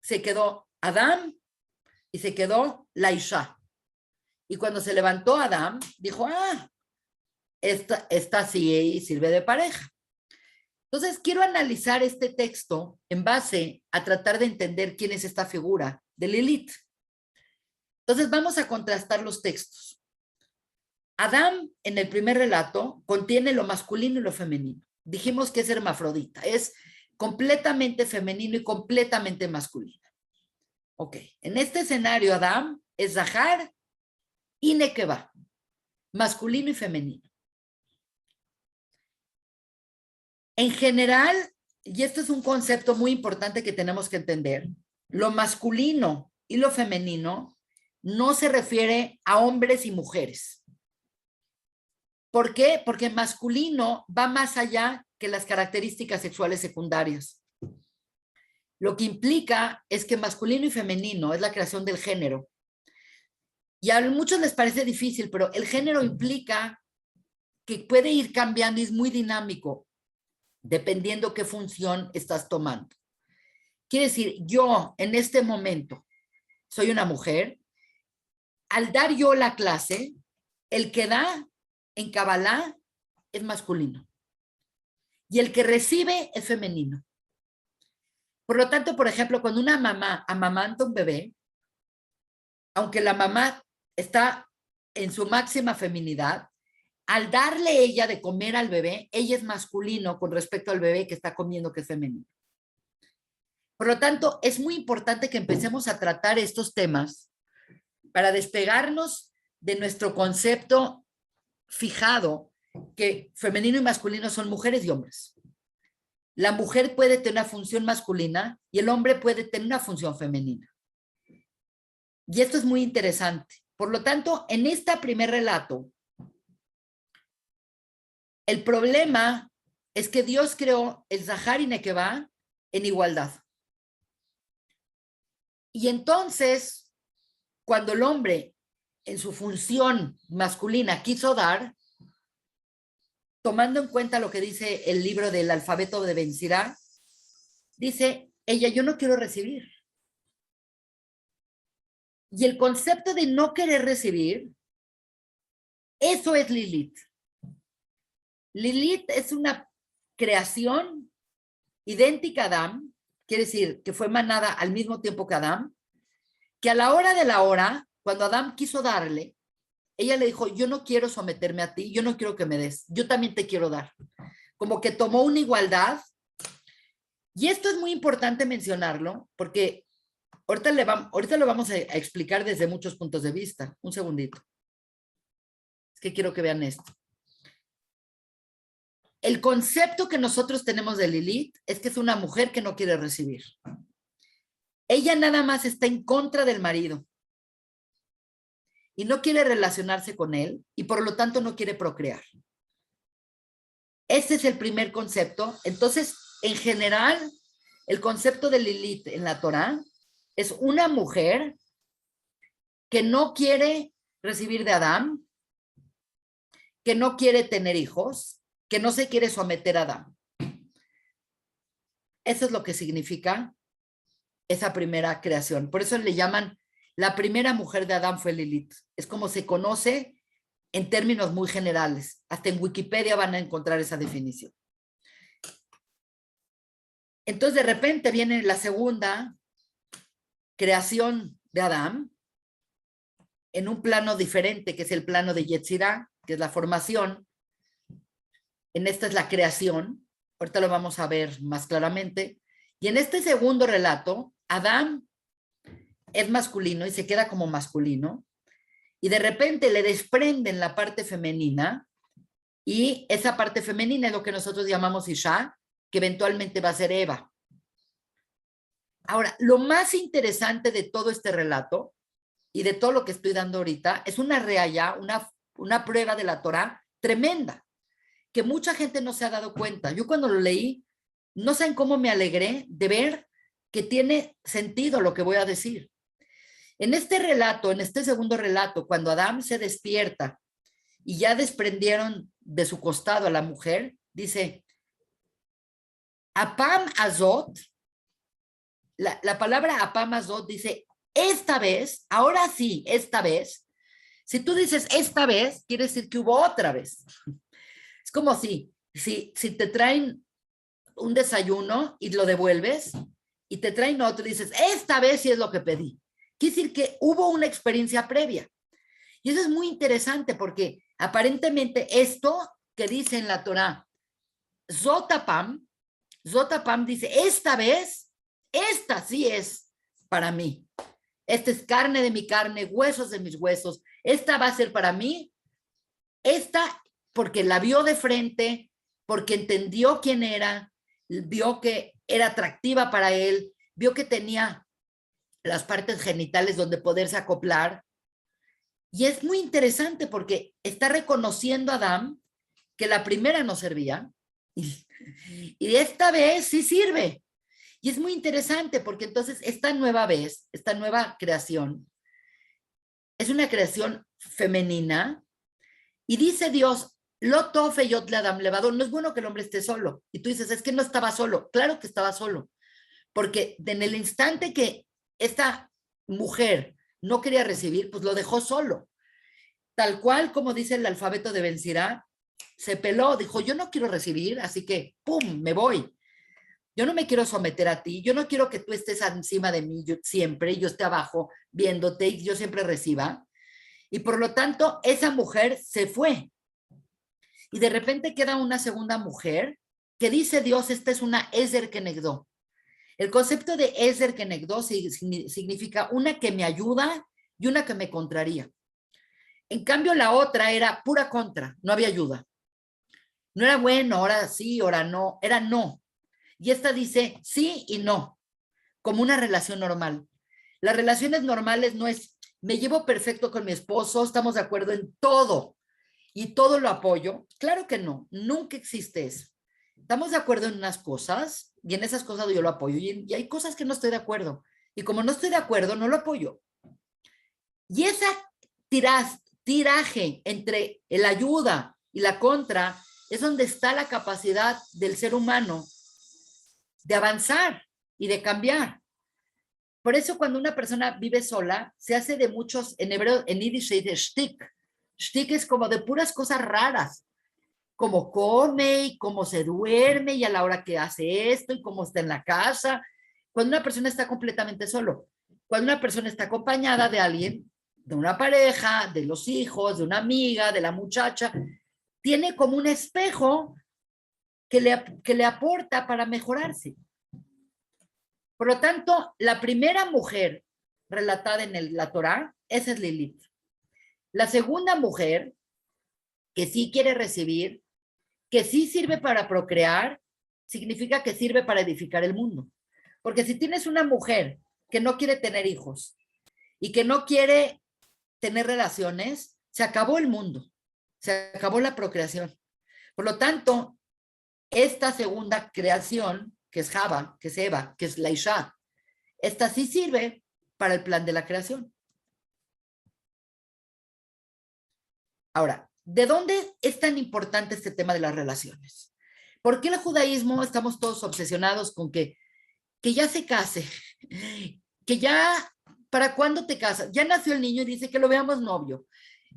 se quedó Adán y se quedó la Isha. Y cuando se levantó Adán, dijo, esta sí sirve de pareja. Entonces, quiero analizar este texto en base a tratar de entender quién es esta figura de Lilith. Entonces, vamos a contrastar los textos. Adán, en el primer relato, contiene lo masculino y lo femenino. Dijimos que es hermafrodita, es completamente femenino y completamente masculino. Ok, en este escenario, Adán es Zahar y Nekeva, masculino y femenino. En general, y esto es un concepto muy importante que tenemos que entender, lo masculino y lo femenino no se refiere a hombres y mujeres. ¿Por qué? Porque masculino va más allá que las características sexuales secundarias. Lo que implica es que masculino y femenino es la creación del género. Y a muchos les parece difícil, pero el género implica que puede ir cambiando y es muy dinámico, dependiendo qué función estás tomando. Quiere decir, yo en este momento soy una mujer, al dar yo la clase, el que da en Kabbalah es masculino y el que recibe es femenino. Por lo tanto, por ejemplo, cuando una mamá amamanta un bebé, aunque la mamá está en su máxima feminidad, al darle ella de comer al bebé, ella es masculino con respecto al bebé que está comiendo, que es femenino. Por lo tanto, es muy importante que empecemos a tratar estos temas para despegarnos de nuestro concepto fijado que femenino y masculino son mujeres y hombres. La mujer puede tener una función masculina y el hombre puede tener una función femenina. Y esto es muy interesante. Por lo tanto, en este primer relato, el problema es que Dios creó el Zahar y Nekeva en igualdad. Y entonces, cuando el hombre en su función masculina quiso dar, tomando en cuenta lo que dice el libro del alfabeto de Ben Sira, dice ella, yo no quiero recibir. Y el concepto de no querer recibir, eso es Lilith. Lilith es una creación idéntica a Adán, quiere decir que fue emanada al mismo tiempo que Adán, que a la hora de la hora, cuando Adán quiso darle, ella le dijo, yo no quiero someterme a ti, yo no quiero que me des, yo también te quiero dar. Como que tomó una igualdad. Y esto es muy importante mencionarlo, porque ahorita lo vamos a explicar desde muchos puntos de vista. Un segundito. Es que quiero que vean esto. el concepto que nosotros tenemos de Lilith es que es una mujer que no quiere recibir. Ella nada más está en contra del marido y no quiere relacionarse con él y por lo tanto no quiere procrear. Ese es el primer concepto. Entonces, en general, el concepto de Lilith en la Torá es una mujer que no quiere recibir de Adán, que no quiere tener hijos, que no se quiere someter a Adán. Eso es lo que significa esa primera creación. Por eso le llaman la primera mujer de Adán fue Lilith. Es como se conoce en términos muy generales. Hasta en Wikipedia van a encontrar esa definición. Entonces, de repente viene la segunda creación de Adán en un plano diferente, que es el plano de Yetzirah, que es la formación. En esta es la creación. Ahorita lo vamos a ver más claramente. Y en este segundo relato, Adán es masculino y se queda como masculino. Y de repente le desprenden la parte femenina. Y esa parte femenina es lo que nosotros llamamos Isha, que eventualmente va a ser Eva. Ahora, lo más interesante de todo este relato y de todo lo que estoy dando ahorita es una reaya, una prueba de la Torá tremenda, que mucha gente no se ha dado cuenta. Yo cuando lo leí, no saben cómo me alegré de ver que tiene sentido lo que voy a decir. En este relato, en este segundo relato, cuando Adán se despierta y ya desprendieron de su costado a la mujer, dice, Apam Azot, la palabra Apam Azot dice, esta vez, ahora sí, esta vez. Si tú dices esta vez, quiere decir que hubo otra vez. Es como si te traen un desayuno y lo devuelves y te traen otro y dices, esta vez sí es lo que pedí. Quiere decir que hubo una experiencia previa. Y eso es muy interesante porque aparentemente esto que dice en la Torá, Zotapam dice, esta vez, esta sí es para mí. Esta es carne de mi carne, huesos de mis huesos. Esta va a ser para mí. Esta, porque la vio de frente, porque entendió quién era, vio que era atractiva para él, vio que tenía las partes genitales donde poderse acoplar. Y es muy interesante porque está reconociendo a Adán que la primera no servía y esta vez sí sirve. Y es muy interesante porque entonces esta nueva vez, esta nueva creación, es una creación femenina y dice Dios, lo tofe yot le Adam levado, no es bueno que el hombre esté solo. Y tú dices, es que no estaba solo. Claro que estaba solo. Porque en el instante que esta mujer no quería recibir, pues lo dejó solo. Tal cual como dice el alfabeto de Ben Sira, se peló, dijo, yo no quiero recibir, así que, ¡pum!, me voy. Yo no me quiero someter a ti, yo no quiero que tú estés encima de mí yo siempre, yo esté abajo viéndote y yo siempre reciba. Y por lo tanto, esa mujer se fue. Y de repente queda una segunda mujer que dice Dios, esta es una Ezer Kenegdó. El concepto de Ezer Kenegdó significa una que me ayuda y una que me contraría. En cambio, la otra era pura contra, no había ayuda. No era bueno, ahora sí, ahora no, era no. Y esta dice sí y no, como una relación normal. Las relaciones normales no es, me llevo perfecto con mi esposo, estamos de acuerdo en todo y todo lo apoyo. Claro que no, nunca existe eso. Estamos de acuerdo en unas cosas y en esas cosas yo lo apoyo y hay cosas que no estoy de acuerdo. Y como no estoy de acuerdo, no lo apoyo. Y esa tiraje entre el ayuda y la contra es donde está la capacidad del ser humano de avanzar y de cambiar. Por eso cuando una persona vive sola, se hace de muchos, en hebreo, en yiddish se dice shtick. Shtick es como de puras cosas raras, como come y cómo se duerme y a la hora que hace esto y cómo está en la casa. Cuando una persona está completamente solo. Cuando una persona está acompañada de alguien, de una pareja, de los hijos, de una amiga, de la muchacha, tiene como un espejo que le aporta para mejorarse. Por lo tanto, la primera mujer relatada en la Torá, esa es Lilith. La segunda mujer, que sí quiere recibir, que sí sirve para procrear, significa que sirve para edificar el mundo. Porque si tienes una mujer que no quiere tener hijos y que no quiere tener relaciones, se acabó el mundo, se acabó la procreación. Por lo tanto, esta segunda creación, que es Java, que es Eva, que es la Isha, esta sí sirve para el plan de la creación. Ahora, ¿de dónde es tan importante este tema de las relaciones? ¿Por qué el judaísmo estamos todos obsesionados con que ya se case, que ya, ¿para cuándo te casas? Ya nació el niño y dice que lo veamos novio.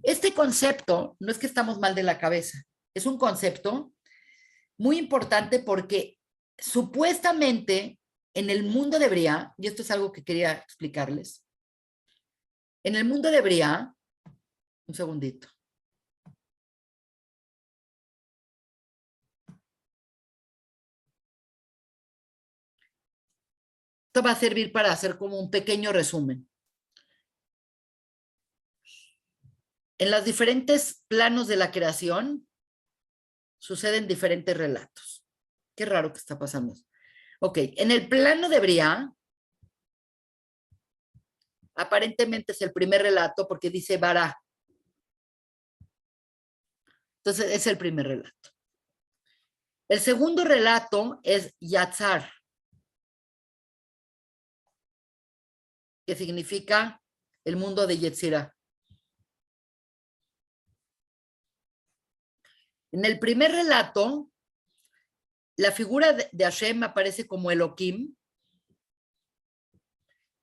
Este concepto no es que estamos mal de la cabeza, es un concepto muy importante porque supuestamente en el mundo de Bria, y esto es algo que quería explicarles, en el mundo de Bria, un segundito. Esto va a servir para hacer como un pequeño resumen. En los diferentes planos de la creación suceden diferentes relatos. Qué raro que está pasando. Ok, en el plano de Bria, aparentemente es el primer relato porque dice Bara. Entonces es el primer relato. El segundo relato es Yatzar, que significa el mundo de Yetzirah. En el primer relato, la figura de Hashem aparece como Elohim,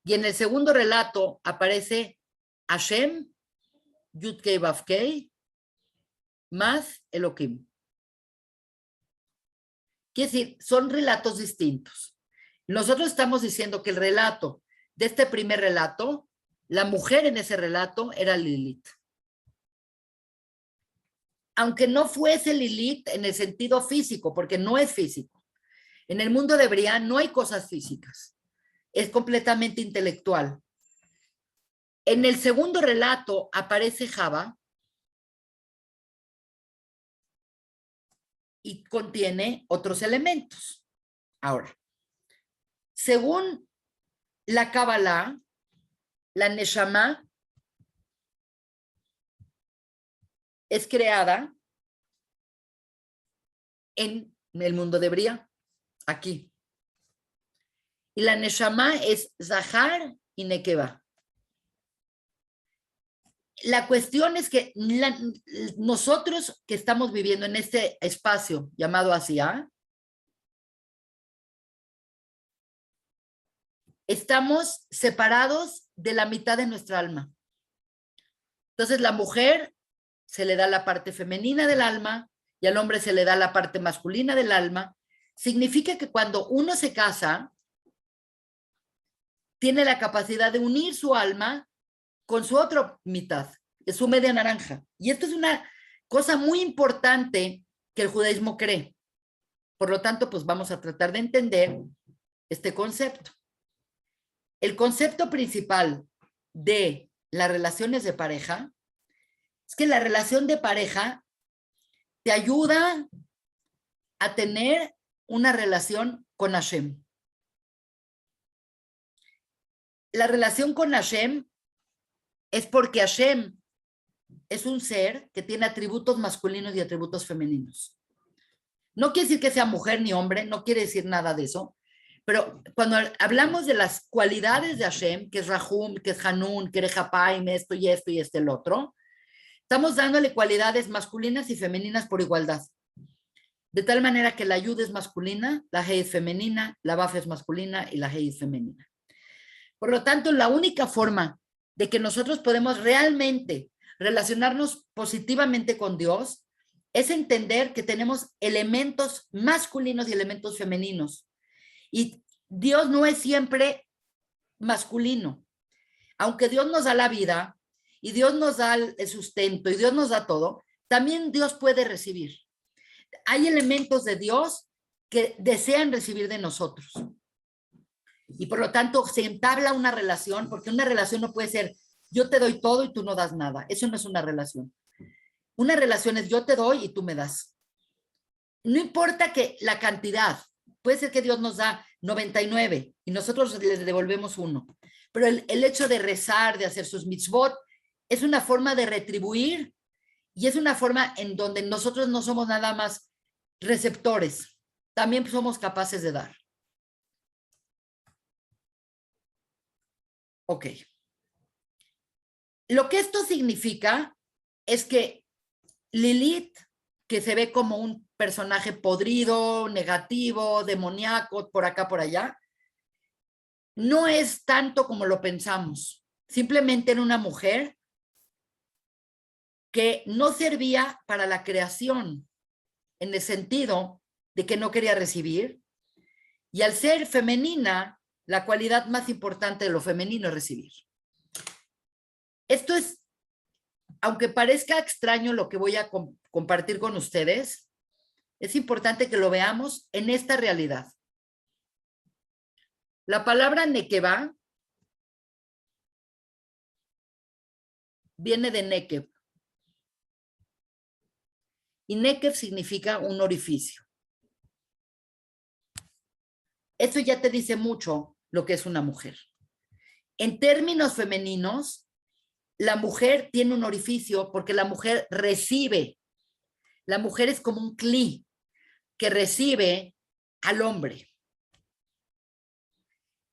y en el segundo relato aparece Hashem, Yud-Kei Vav-Kei, más Elohim. Quiere decir, son relatos distintos. Nosotros estamos diciendo que el relato de este primer relato, la mujer en ese relato era Lilith. Aunque no fuese Lilith en el sentido físico, porque no es físico. En el mundo de Bria no hay cosas físicas. Es completamente intelectual. En el segundo relato aparece Java y contiene otros elementos. Ahora, según la Kabbalah, la Neshama es creada en el mundo de Bria, aquí. Y la Neshama es Zahar y Nekeva. La cuestión es que nosotros que estamos viviendo en este espacio llamado Asia, estamos separados de la mitad de nuestra alma. Entonces la mujer se le da la parte femenina del alma y al hombre se le da la parte masculina del alma. Significa que cuando uno se casa, tiene la capacidad de unir su alma con su otra mitad, es su media naranja. Y esto es una cosa muy importante que el judaísmo cree. Por lo tanto, pues vamos a tratar de entender este concepto. El concepto principal de las relaciones de pareja es que la relación de pareja te ayuda a tener una relación con Hashem. La relación con Hashem es porque Hashem es un ser que tiene atributos masculinos y atributos femeninos. No quiere decir que sea mujer ni hombre, no quiere decir nada de eso, pero cuando hablamos de las cualidades de Hashem, que es Rahum, que es Hanun, que es Hapaim, esto y esto y el otro, estamos dándole cualidades masculinas y femeninas por igualdad. De tal manera que la Yud es masculina, la He es femenina, la Baf es masculina y la He es femenina. Por lo tanto, la única forma de que nosotros podemos realmente relacionarnos positivamente con Dios es entender que tenemos elementos masculinos y elementos femeninos. Y Dios no es siempre masculino. Aunque Dios nos da la vida y Dios nos da el sustento y Dios nos da todo, también Dios puede recibir. Hay elementos de Dios que desean recibir de nosotros. Y por lo tanto se entabla una relación, porque una relación no puede ser yo te doy todo y tú no das nada. Eso no es una relación. Una relación es yo te doy y tú me das. no importa que la cantidad, puede ser que Dios nos da 99 y nosotros le devolvemos 1, pero el hecho de rezar, de hacer sus mitzvot, es una forma de retribuir y es una forma en donde nosotros no somos nada más receptores, también somos capaces de dar. Ok. Lo que esto significa es que Lilith, que se ve como un personaje podrido, negativo, demoníaco, por acá, por allá, no es tanto como lo pensamos. Simplemente era una mujer que no servía para la creación, en el sentido de que no quería recibir, y al ser femenina, la cualidad más importante de lo femenino es recibir. Esto es, aunque parezca extraño lo que voy a compartir con ustedes, es importante que lo veamos en esta realidad. La palabra nekevá viene de nekev. Y nekev significa un orificio. Eso ya te dice mucho lo que es una mujer. En términos femeninos, la mujer tiene un orificio porque la mujer recibe. La mujer es como un cli que recibe al hombre.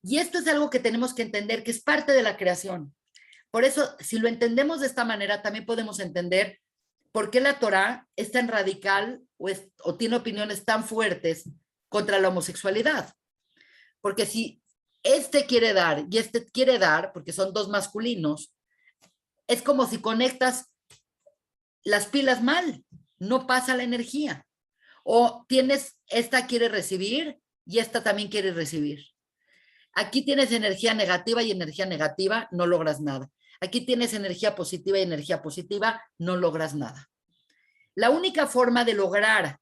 Y esto es algo que tenemos que entender, que es parte de la creación. Por eso, si lo entendemos de esta manera, también podemos entender por qué la Torá es tan radical o tiene opiniones tan fuertes contra la homosexualidad. Porque si este quiere dar y este quiere dar, porque son dos masculinos, es como si conectas las pilas mal, no pasa la energía. O tienes, esta quiere recibir y esta también quiere recibir. Aquí tienes energía negativa y energía negativa, no logras nada. Aquí tienes energía positiva y energía positiva, no logras nada. La única forma de lograr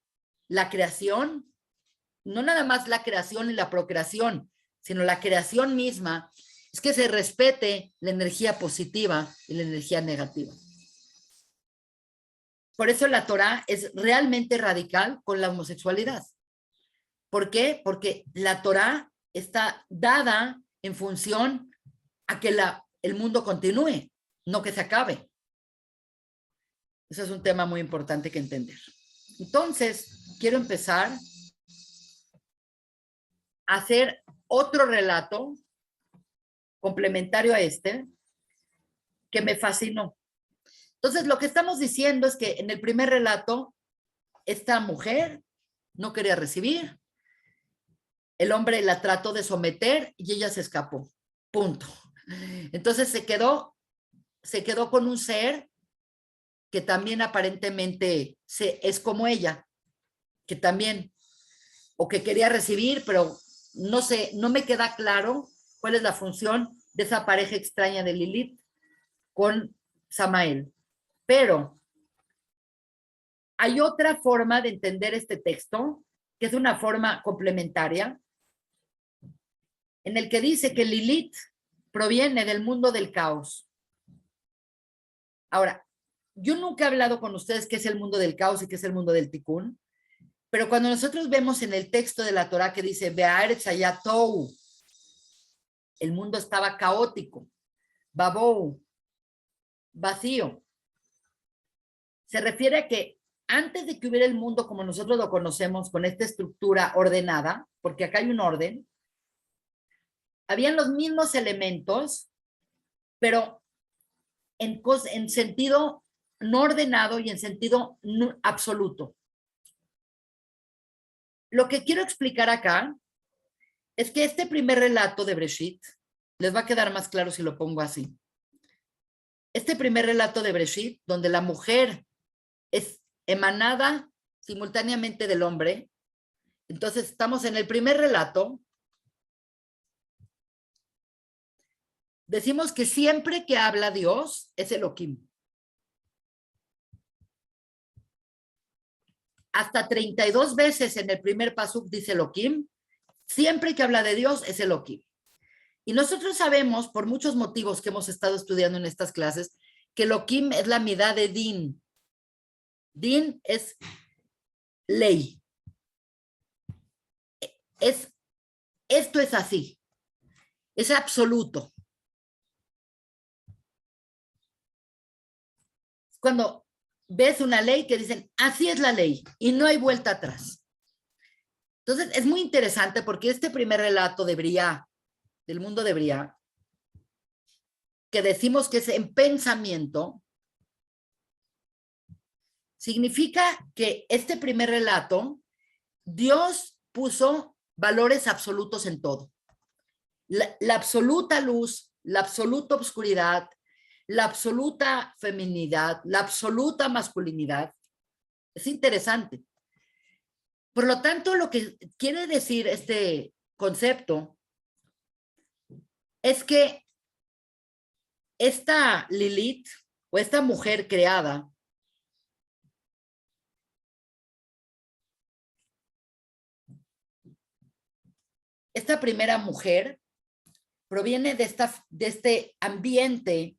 la creación, no nada más la creación y la procreación, sino la creación misma, es que se respete la energía positiva y la energía negativa. Por eso la Torá es realmente radical con la homosexualidad. ¿Por qué? Porque la Torá está dada en función a que el mundo continúe, no que se acabe. Eso es un tema muy importante que entender. Entonces, quiero empezar a hacer otro relato complementario a este que me fascinó. Entonces, lo que estamos diciendo es que en el primer relato, esta mujer no quería recibir, el hombre la trató de someter y ella se escapó. Punto. Entonces se quedó con un ser que también aparentemente es como ella, que también, o que quería recibir, pero no sé, no me queda claro cuál es la función de esa pareja extraña de Lilith con Samael. Pero hay otra forma de entender este texto, que es una forma complementaria, en el que dice que Lilith proviene del mundo del caos. Ahora, yo nunca he hablado con ustedes qué es el mundo del caos y qué es el mundo del tikkun, pero cuando nosotros vemos en el texto de la Torá que dice Be'aretz haya tohu, el mundo estaba caótico, babou, vacío, se refiere a que antes de que hubiera el mundo como nosotros lo conocemos, con esta estructura ordenada, porque acá hay un orden, habían los mismos elementos, pero en sentido no ordenado y en sentido no absoluto. Lo que quiero explicar acá es que este primer relato de Breshit, les va a quedar más claro si lo pongo así. Este primer relato de Breshit, donde la mujer es emanada simultáneamente del hombre, entonces estamos en el primer relato. Decimos que siempre que habla Dios es Elohim. Hasta 32 veces en el primer pasuk dice Elohim. Siempre que habla de Dios es Elohim. Y nosotros sabemos, por muchos motivos que hemos estado estudiando en estas clases, que Elohim es la midá de Din. Din es ley. esto es así, es absoluto. Cuando ves una ley que dicen, así es la ley y no hay vuelta atrás. Entonces, es muy interesante porque este primer relato de Briá, del mundo de Briá, que decimos que es en pensamiento, significa que este primer relato, Dios puso valores absolutos en todo. La absoluta luz, la absoluta oscuridad, la absoluta feminidad, la absoluta masculinidad. Es interesante. Por lo tanto, lo que quiere decir este concepto es que esta Lilith o esta mujer creada esta primera mujer proviene de este ambiente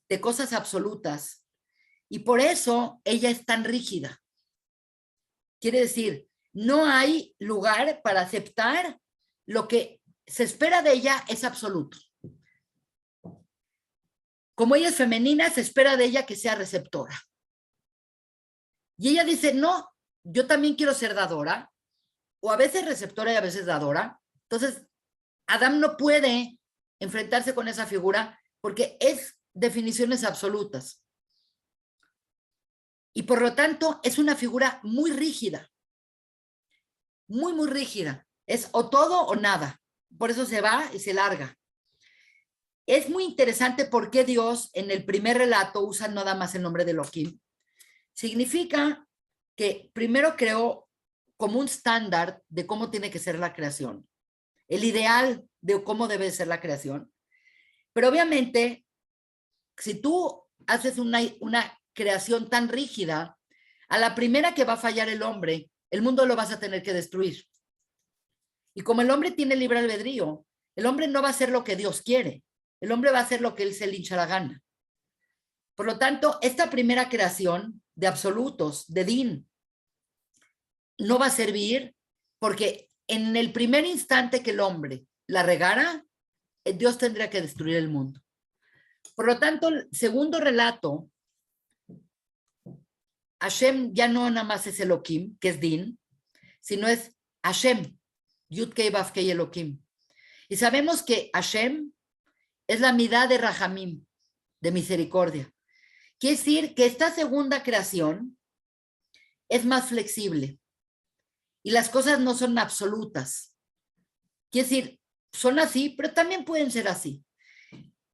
de cosas absolutas y por eso ella es tan rígida. Quiere decir, no hay lugar para aceptar lo que se espera de ella es absoluto. Como ella es femenina, se espera de ella que sea receptora. Y ella dice, no, yo también quiero ser dadora, o a veces receptora y a veces dadora. Entonces, Adán no puede enfrentarse con esa figura porque es definiciones absolutas. Y por lo tanto, es una figura muy rígida. Muy, muy rígida. Es o todo o nada. Por eso se va y se larga. Es muy interesante por qué Dios en el primer relato usa nada más el nombre de Elohim. Significa que primero creó como un estándar de cómo tiene que ser la creación. El ideal de cómo debe ser la creación. Pero obviamente, si tú haces una creación tan rígida, a la primera que va a fallar el hombre, el mundo lo vas a tener que destruir. Y como el hombre tiene libre albedrío, el hombre no va a hacer lo que Dios quiere. El hombre va a hacer lo que él se le hincha la gana. Por lo tanto, esta primera creación de absolutos, de Din, no va a servir porque en el primer instante que el hombre la regara, Dios tendría que destruir el mundo. Por lo tanto, el segundo relato, Hashem ya no nada más es Elohim, que es Din, sino es Hashem, Yud-Kei Vav-Kei Elohim. Y sabemos que Hashem es la midá de Rahamim, de misericordia. Quiere decir que esta segunda creación es más flexible y las cosas no son absolutas. Quiere decir, son así, pero también pueden ser así.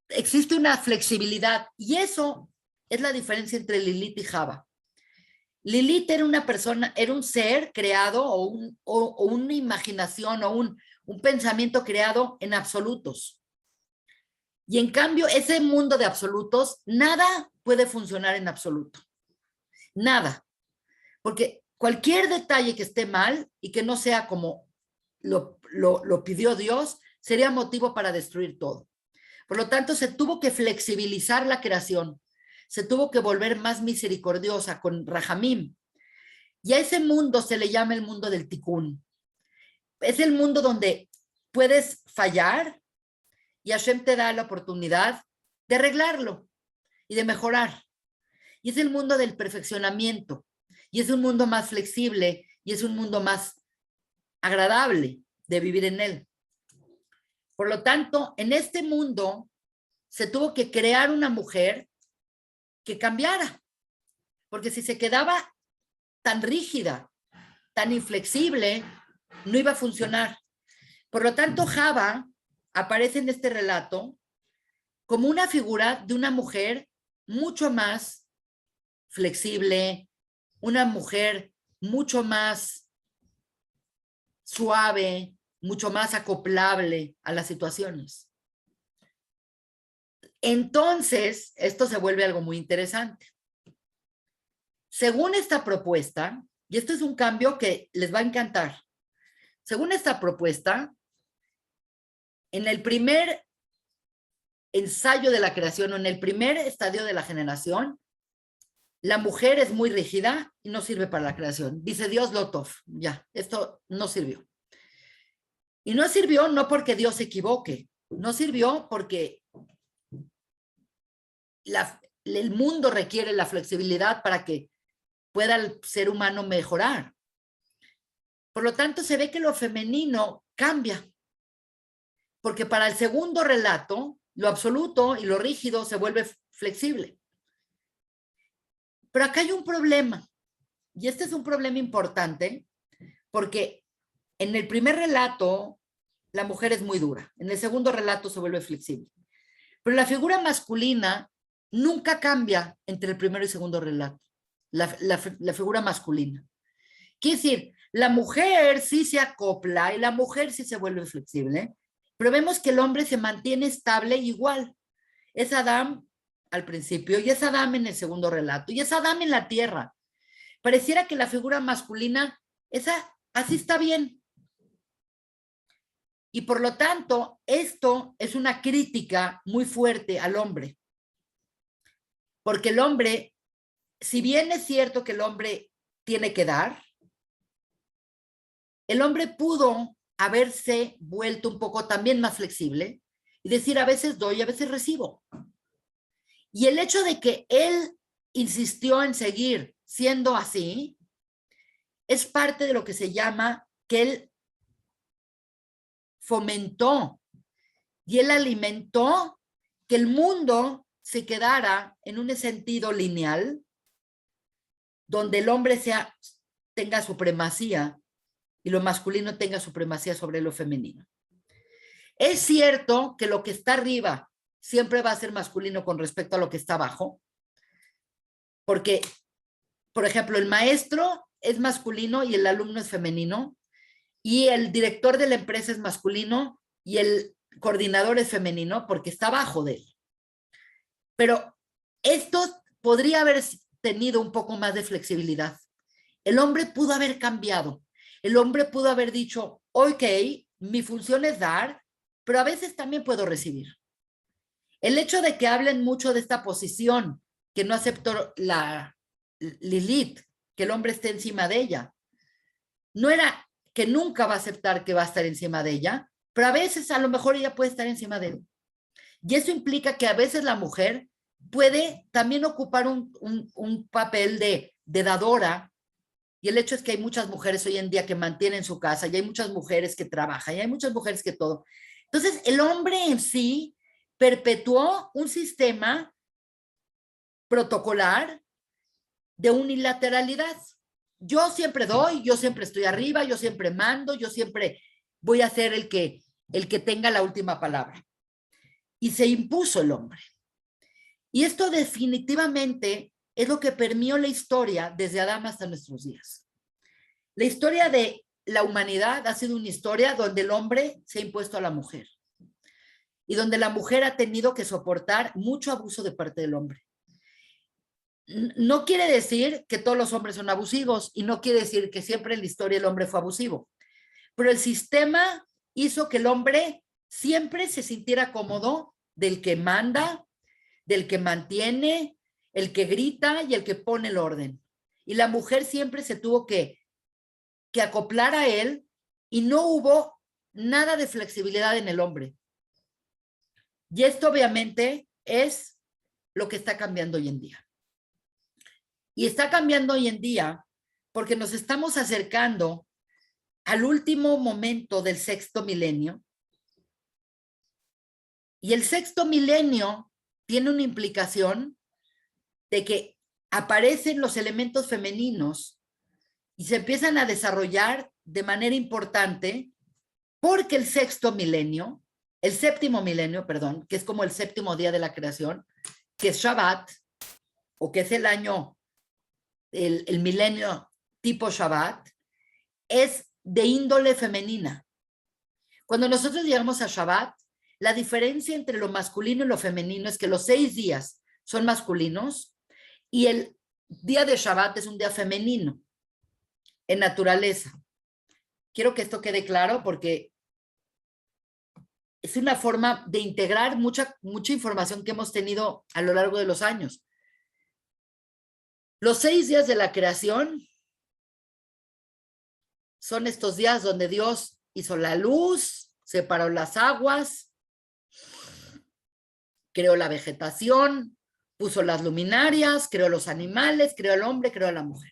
Existe una flexibilidad y eso es la diferencia entre Lilith y Java. Lilith era una persona, era un ser creado o una imaginación o un pensamiento creado en absolutos. Y en cambio, ese mundo de absolutos, nada puede funcionar en absoluto. Nada. Porque cualquier detalle que esté mal y que no sea como lo pidió Dios, sería motivo para destruir todo. Por lo tanto, se tuvo que flexibilizar la creación. Se tuvo que volver más misericordiosa con Rahamim. Y a ese mundo se le llama el mundo del Tikkun. Es el mundo donde puedes fallar y Hashem te da la oportunidad de arreglarlo y de mejorar. Y es el mundo del perfeccionamiento. Y es un mundo más flexible y es un mundo más agradable de vivir en él. Por lo tanto, en este mundo se tuvo que crear una mujer que cambiara. Porque si se quedaba tan rígida, tan inflexible, no iba a funcionar. Por lo tanto, Java aparece en este relato como una figura de una mujer mucho más flexible, una mujer mucho más suave, mucho más acoplable a las situaciones. Entonces, esto se vuelve algo muy interesante. Según esta propuesta, y esto es un cambio que les va a encantar, según esta propuesta, en el primer ensayo de la creación o en el primer estadio de la generación, la mujer es muy rígida y no sirve para la creación. Dice Dios, Lotov, ya, esto no sirvió. Y no sirvió no porque Dios se equivoque, no sirvió porque el mundo requiere la flexibilidad para que pueda el ser humano mejorar. Por lo tanto, se ve que lo femenino cambia, porque para el segundo relato, lo absoluto y lo rígido se vuelve flexible. Pero acá hay un problema, y este es un problema importante, porque en el primer relato la mujer es muy dura, en el segundo relato se vuelve flexible. Pero la figura masculina nunca cambia entre el primero y segundo relato, la figura masculina. Quiere decir, la mujer sí se acopla y la mujer sí se vuelve flexible, pero vemos que el hombre se mantiene estable igual. Es Adán al principio y es Adán en el segundo relato y es Adán en la tierra. Pareciera que la figura masculina, así está bien. Y por lo tanto, esto es una crítica muy fuerte al hombre. Porque el hombre, si bien es cierto que el hombre tiene que dar, el hombre pudo haberse vuelto un poco también más flexible y decir a veces doy, a veces recibo. Y el hecho de que él insistió en seguir siendo así es parte de lo que se llama que él fomentó y él alimentó que el mundo se quedara en un sentido lineal donde el hombre tenga supremacía y lo masculino tenga supremacía sobre lo femenino. Es cierto que lo que está arriba siempre va a ser masculino con respecto a lo que está abajo, porque, por ejemplo, el maestro es masculino y el alumno es femenino, y el director de la empresa es masculino y el coordinador es femenino porque está abajo de él. Pero esto podría haber tenido un poco más de flexibilidad. El hombre pudo haber cambiado. El hombre pudo haber dicho, ok, mi función es dar, pero a veces también puedo recibir. El hecho de que hablen mucho de esta posición, que no aceptó la Lilith, que el hombre esté encima de ella, no era que nunca va a aceptar que va a estar encima de ella, pero a veces a lo mejor ella puede estar encima de él. Y eso implica que a veces la mujer puede también ocupar un papel de dadora. Y el hecho es que hay muchas mujeres hoy en día que mantienen su casa, y hay muchas mujeres que trabajan, y hay muchas mujeres que todo. Entonces, el hombre en sí perpetuó un sistema protocolar de unilateralidad. Yo siempre doy, yo siempre estoy arriba, yo siempre mando, yo siempre voy a ser el que tenga la última palabra. Y se impuso el hombre. Y esto definitivamente es lo que permeó la historia desde Adán hasta nuestros días. La historia de la humanidad ha sido una historia donde el hombre se ha impuesto a la mujer y donde la mujer ha tenido que soportar mucho abuso de parte del hombre. No quiere decir que todos los hombres son abusivos y no quiere decir que siempre en la historia el hombre fue abusivo, pero el sistema hizo que el hombre siempre se sintiera cómodo del que manda, del que mantiene, el que grita y el que pone el orden. Y la mujer siempre se tuvo que acoplar a él y no hubo nada de flexibilidad en el hombre. Y esto obviamente es lo que está cambiando hoy en día. Y está cambiando hoy en día porque nos estamos acercando al último momento del sexto milenio. Y el sexto milenio tiene una implicación de que aparecen los elementos femeninos y se empiezan a desarrollar de manera importante porque el séptimo milenio, perdón, que es como el séptimo día de la creación, que es Shabbat, o que es el año, el milenio tipo Shabbat, es de índole femenina. Cuando nosotros llegamos a Shabbat, la diferencia entre lo masculino y lo femenino es que los 6 días son masculinos y el día de Shabbat es un día femenino en naturaleza. Quiero que esto quede claro porque es una forma de integrar mucha información que hemos tenido a lo largo de los años. Los 6 días de la creación son estos días donde Dios hizo la luz, separó las aguas, creó la vegetación, puso las luminarias, creó los animales, creó al hombre, creó a la mujer.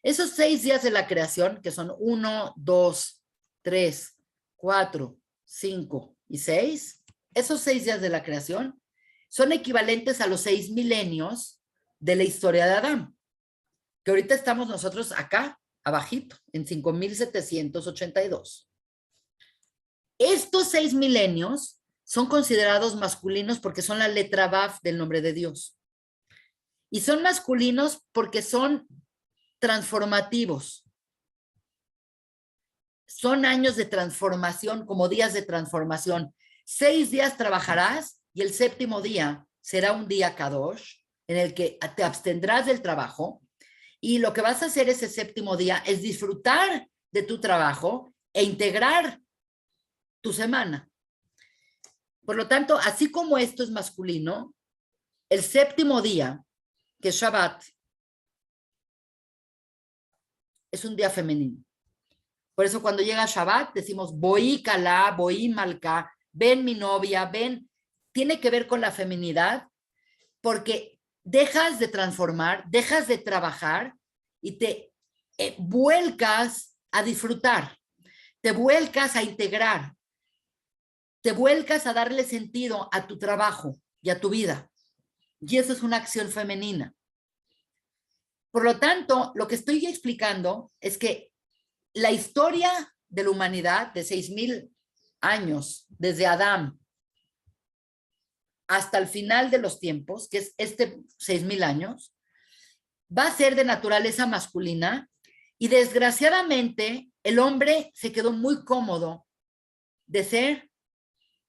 Esos 6 días de la creación, que son 1, 2, 3, 4, 5 y 6, esos 6 días de la creación son equivalentes a los 6 milenios de la historia de Adán, que ahorita estamos nosotros acá, abajito, en 5,782. Estos 6 milenios son considerados masculinos porque son la letra Vav del nombre de Dios. Y son masculinos porque son transformativos. Son años de transformación, como días de transformación. 6 días trabajarás y el 7º día será un día Kadosh, en el que te abstendrás del trabajo, y lo que vas a hacer ese 7º día es disfrutar de tu trabajo e integrar tu semana. Por lo tanto, así como esto es masculino, el 7º día, que es Shabbat, es un día femenino. Por eso cuando llega Shabbat decimos Boí Kalá, Boí Malká, ven mi novia, ven. Tiene que ver con la feminidad, porque dejas de transformar, dejas de trabajar y te vuelcas a disfrutar, te vuelcas a integrar, te vuelcas a darle sentido a tu trabajo y a tu vida. Y eso es una acción femenina. Por lo tanto, lo que estoy explicando es que la historia de la humanidad de 6,000 años, desde Adán hasta el final de los tiempos, que es 6,000 años, va a ser de naturaleza masculina, y desgraciadamente el hombre se quedó muy cómodo de ser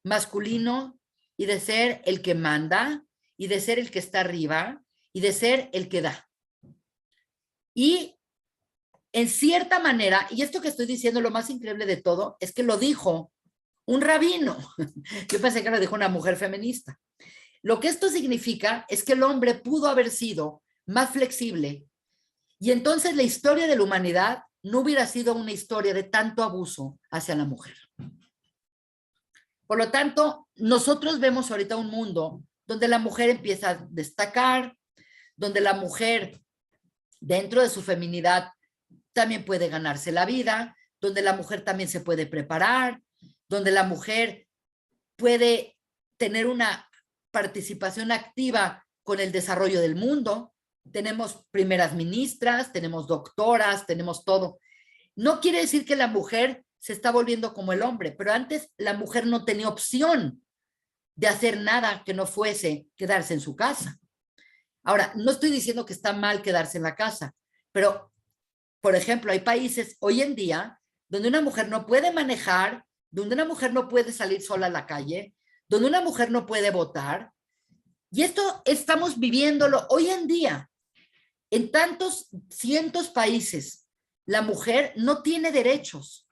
masculino y de ser el que manda y de ser el que está arriba y de ser el que da. Y en cierta manera, y esto que estoy diciendo, lo más increíble de todo, es que lo dijo un rabino. Yo pensé que lo dijo una mujer feminista. Lo que esto significa es que el hombre pudo haber sido más flexible, y entonces la historia de la humanidad no hubiera sido una historia de tanto abuso hacia la mujer. Por lo tanto, nosotros vemos ahorita un mundo donde la mujer empieza a destacar, donde la mujer, dentro de su feminidad, también puede ganarse la vida, donde la mujer también se puede preparar, donde la mujer puede tener una participación activa con el desarrollo del mundo. Tenemos primeras ministras, tenemos doctoras, tenemos todo. No quiere decir que la mujer se está volviendo como el hombre, pero antes la mujer no tenía opción de hacer nada que no fuese quedarse en su casa. Ahora, no estoy diciendo que está mal quedarse en la casa, pero, por ejemplo, hay países hoy en día donde una mujer no puede manejar, donde una mujer no puede salir sola a la calle, donde una mujer no puede votar. Y esto estamos viviéndolo hoy en día. En tantos cientos países, la mujer no tiene derechos.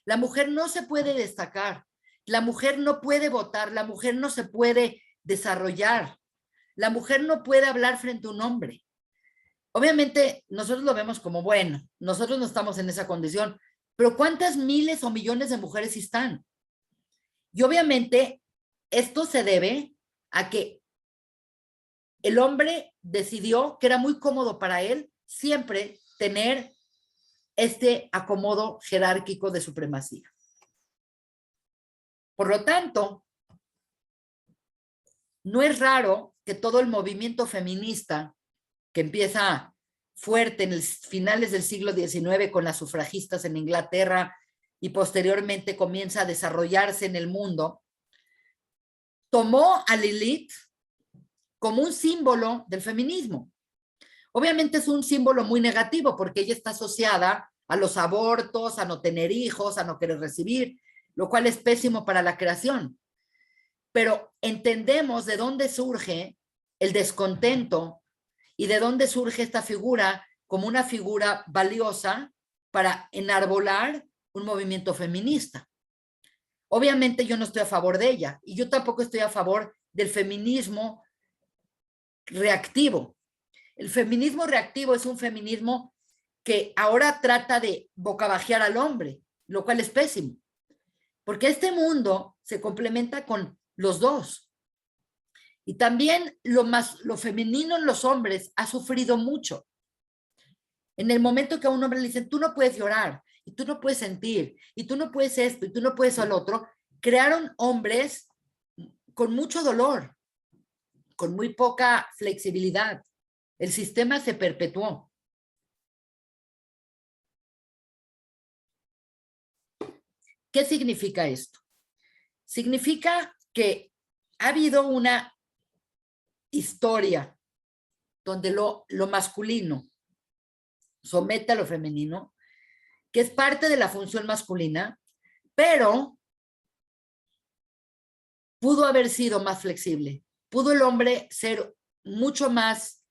La mujer no se puede destacar. La mujer no puede votar. La mujer no se puede desarrollar. La mujer no puede hablar frente a un hombre. Obviamente, nosotros lo vemos como, bueno, nosotros no estamos en esa condición, pero ¿cuántas miles o millones de mujeres están? Y obviamente, esto se debe a que el hombre decidió que era muy cómodo para él siempre tener este acomodo jerárquico de supremacía. Por lo tanto, no es raro que todo el movimiento feminista que empieza fuerte en los finales del siglo XIX con las sufragistas en Inglaterra y posteriormente comienza a desarrollarse en el mundo, tomó a Lilith como un símbolo del feminismo. Obviamente es un símbolo muy negativo porque ella está asociada a los abortos, a no tener hijos, a no querer recibir, lo cual es pésimo para la creación. Pero entendemos de dónde surge el descontento y de dónde surge esta figura como una figura valiosa para enarbolar un movimiento feminista. Obviamente yo no estoy a favor de ella y yo tampoco estoy a favor del feminismo reactivo. El feminismo reactivo es un feminismo que ahora trata de bocabajear al hombre, lo cual es pésimo. porque este mundo se complementa con los dos. Y también lo femenino en los hombres ha sufrido mucho. En el momento que a un hombre le dicen, tú no puedes llorar, y tú no puedes sentir, y tú no puedes esto, y tú no puedes al otro, crearon hombres con mucho dolor, con muy poca flexibilidad. El sistema se perpetuó. ¿Qué significa esto? Significa que ha habido una historia donde lo masculino somete a lo femenino, que es parte de la función masculina, pero pudo haber sido más flexible. Pudo el hombre ser mucho más,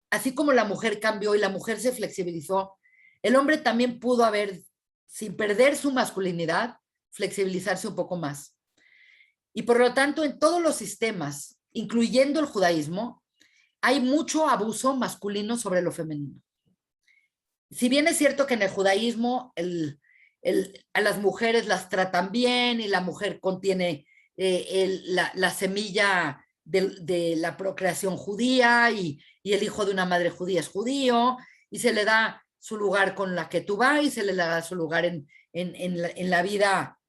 así como la mujer cambió y la mujer se flexibilizó, el hombre también pudo haber, sin perder su masculinidad, flexibilizarse un poco más. Y por lo tanto, en todos los sistemas, incluyendo el judaísmo, hay mucho abuso masculino sobre lo femenino. Si bien es cierto que en el judaísmo a las mujeres las tratan bien y la mujer contiene la semilla de la procreación judía y el hijo de una madre judía es judío y se le da su lugar con la que tú vas y se le da su lugar en la vida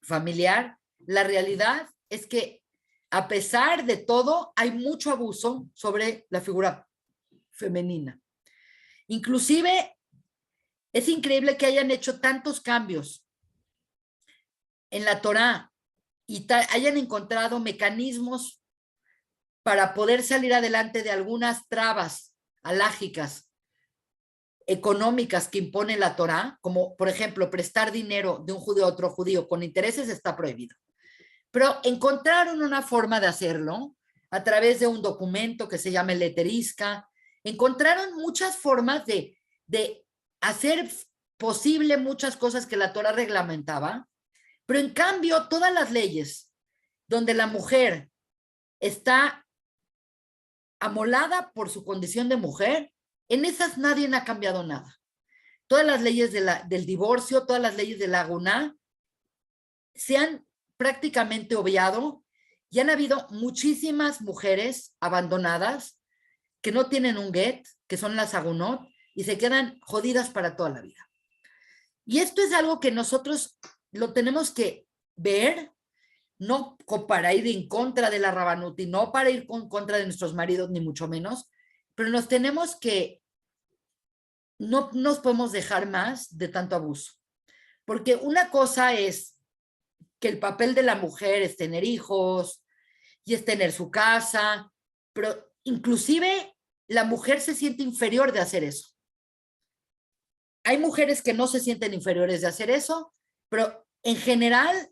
familiar, la realidad es que a pesar de todo hay mucho abuso sobre la figura femenina. Inclusive es increíble que hayan hecho tantos cambios en la Torá y hayan encontrado mecanismos para poder salir adelante de algunas trabas alágicas económicas que impone la Torá, como por ejemplo prestar dinero de un judío a otro judío con intereses está prohibido. Pero encontraron una forma de hacerlo a través de un documento que se llama el Leterisca. Encontraron muchas formas de hacer posible muchas cosas que la Torá reglamentaba, pero en cambio todas las leyes donde la mujer está amolada por su condición de mujer, en esas nadie ha cambiado nada. Todas las leyes del divorcio, todas las leyes de la Aguná se han prácticamente obviado y han habido muchísimas mujeres abandonadas que no tienen un get, que son las agunot, y se quedan jodidas para toda la vida. Y esto es algo que nosotros lo tenemos que ver, no para ir en contra de la Rabanut y no para ir en contra de nuestros maridos, ni mucho menos, pero nos tenemos que, no nos podemos dejar más de tanto abuso. Porque una cosa es que el papel de la mujer es tener hijos y es tener su casa, pero inclusive la mujer se siente inferior de hacer eso. Hay mujeres que no se sienten inferiores de hacer eso, pero en general,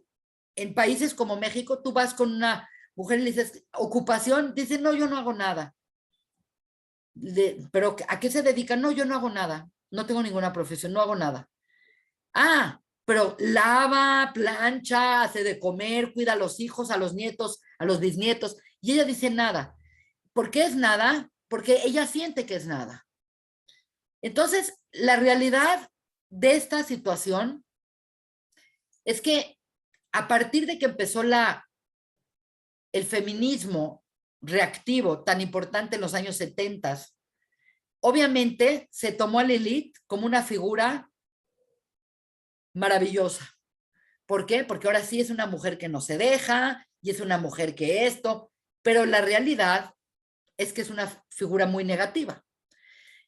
en países como México, tú vas con una mujer y le dices, ocupación, dice, no, yo no hago nada. Pero ¿a qué se dedica? No, yo no hago nada, no tengo ninguna profesión, no hago nada. Ah, pero lava, plancha, hace de comer, cuida a los hijos, a los nietos, a los bisnietos, y ella dice nada. ¿Por qué es nada? Porque ella siente que es nada. Entonces, la realidad de esta situación es que a partir de que empezó el feminismo reactivo tan importante en los años 70, obviamente se tomó a Lilith como una figura maravillosa. ¿Por qué? Porque ahora sí es una mujer que no se deja y es una mujer que esto, pero la realidad es que es una figura muy negativa.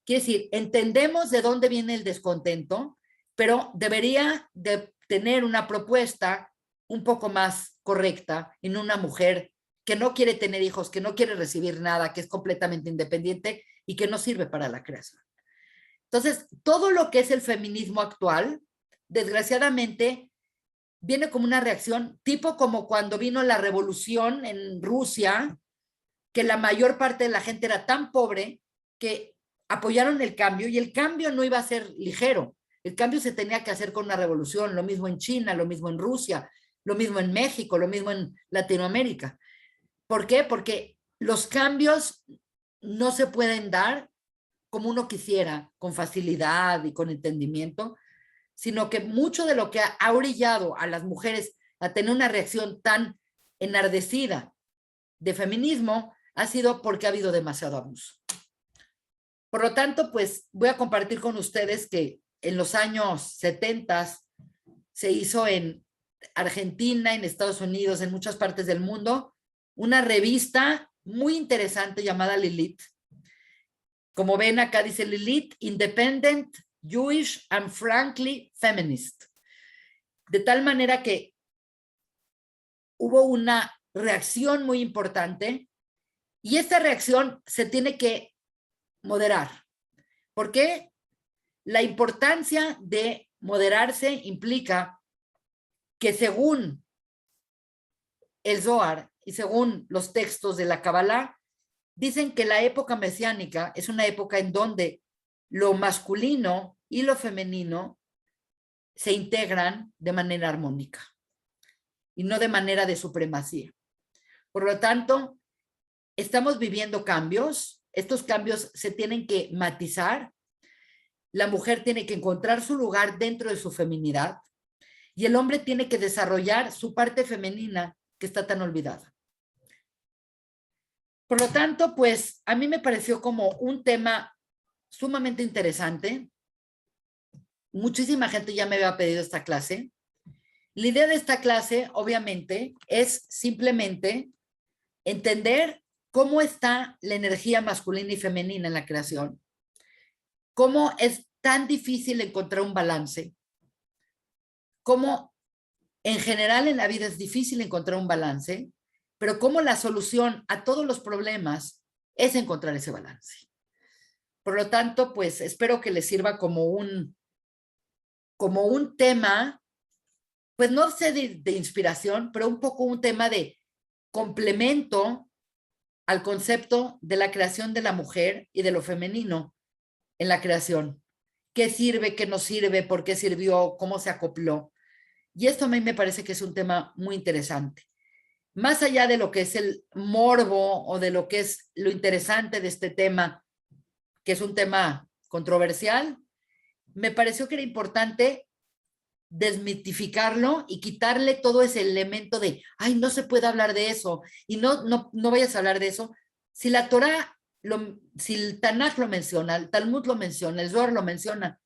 Quiere decir, entendemos de dónde viene el descontento, pero debería de tener una propuesta un poco más correcta en una mujer que no quiere tener hijos, que no quiere recibir nada, que es completamente independiente y que no sirve para la creación. Entonces, todo lo que es el feminismo actual, desgraciadamente, viene como una reacción, tipo como cuando vino la revolución en Rusia, que la mayor parte de la gente era tan pobre que apoyaron el cambio y el cambio no iba a ser ligero. El cambio se tenía que hacer con una revolución, lo mismo en China, lo mismo en Rusia, lo mismo en México, lo mismo en Latinoamérica. ¿Por qué? Porque los cambios no se pueden dar como uno quisiera, con facilidad y con entendimiento, sino que mucho de lo que ha orillado a las mujeres a tener una reacción tan enardecida de feminismo ha sido porque ha habido demasiado abuso. Por lo tanto, pues voy a compartir con ustedes que en los años 70 se hizo en Argentina, en Estados Unidos, en muchas partes del mundo, una revista muy interesante llamada Lilith. Como ven acá dice Lilith, Independent, Jewish and Frankly Feminist. De tal manera que hubo una reacción muy importante y esta reacción se tiene que moderar. ¿Por qué? La importancia de moderarse implica que según el Zohar y según los textos de la Kabbalah, dicen que la época mesiánica es una época en donde lo masculino y lo femenino se integran de manera armónica y no de manera de supremacía. Por lo tanto, estamos viviendo cambios. Estos cambios se tienen que matizar. La mujer tiene que encontrar su lugar dentro de su feminidad y el hombre tiene que desarrollar su parte femenina que está tan olvidada. Por lo tanto, pues a mí me pareció como un tema sumamente interesante. Muchísima gente ya me había pedido esta clase. La idea de esta clase, obviamente, es simplemente entender cómo está la energía masculina y femenina en la creación, cómo es tan difícil encontrar un balance, cómo en general en la vida es difícil encontrar un balance, pero cómo la solución a todos los problemas es encontrar ese balance. Por lo tanto, pues espero que les sirva como un tema, pues no sé de inspiración, pero un poco un tema de complemento al concepto de la creación de la mujer y de lo femenino en la creación. ¿Qué sirve, qué no sirve, por qué sirvió, cómo se acopló? Y esto a mí me parece que es un tema muy interesante. Más allá de lo que es el morbo o de lo que es lo interesante de este tema, que es un tema controversial, me pareció que era importante desmitificarlo y quitarle todo ese elemento de, ay, no se puede hablar de eso y no vayas a hablar de eso. Si la Torah, si el Tanaj lo menciona, el Talmud lo menciona, el Zohar lo menciona,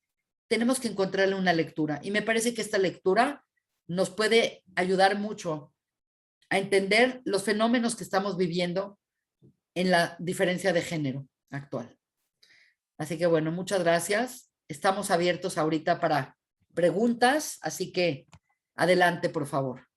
tenemos que encontrarle una lectura. Y me parece que esta lectura nos puede ayudar mucho a entender los fenómenos que estamos viviendo en la diferencia de género actual. Así que bueno, muchas gracias. Estamos abiertos ahorita para preguntas, así que adelante, por favor.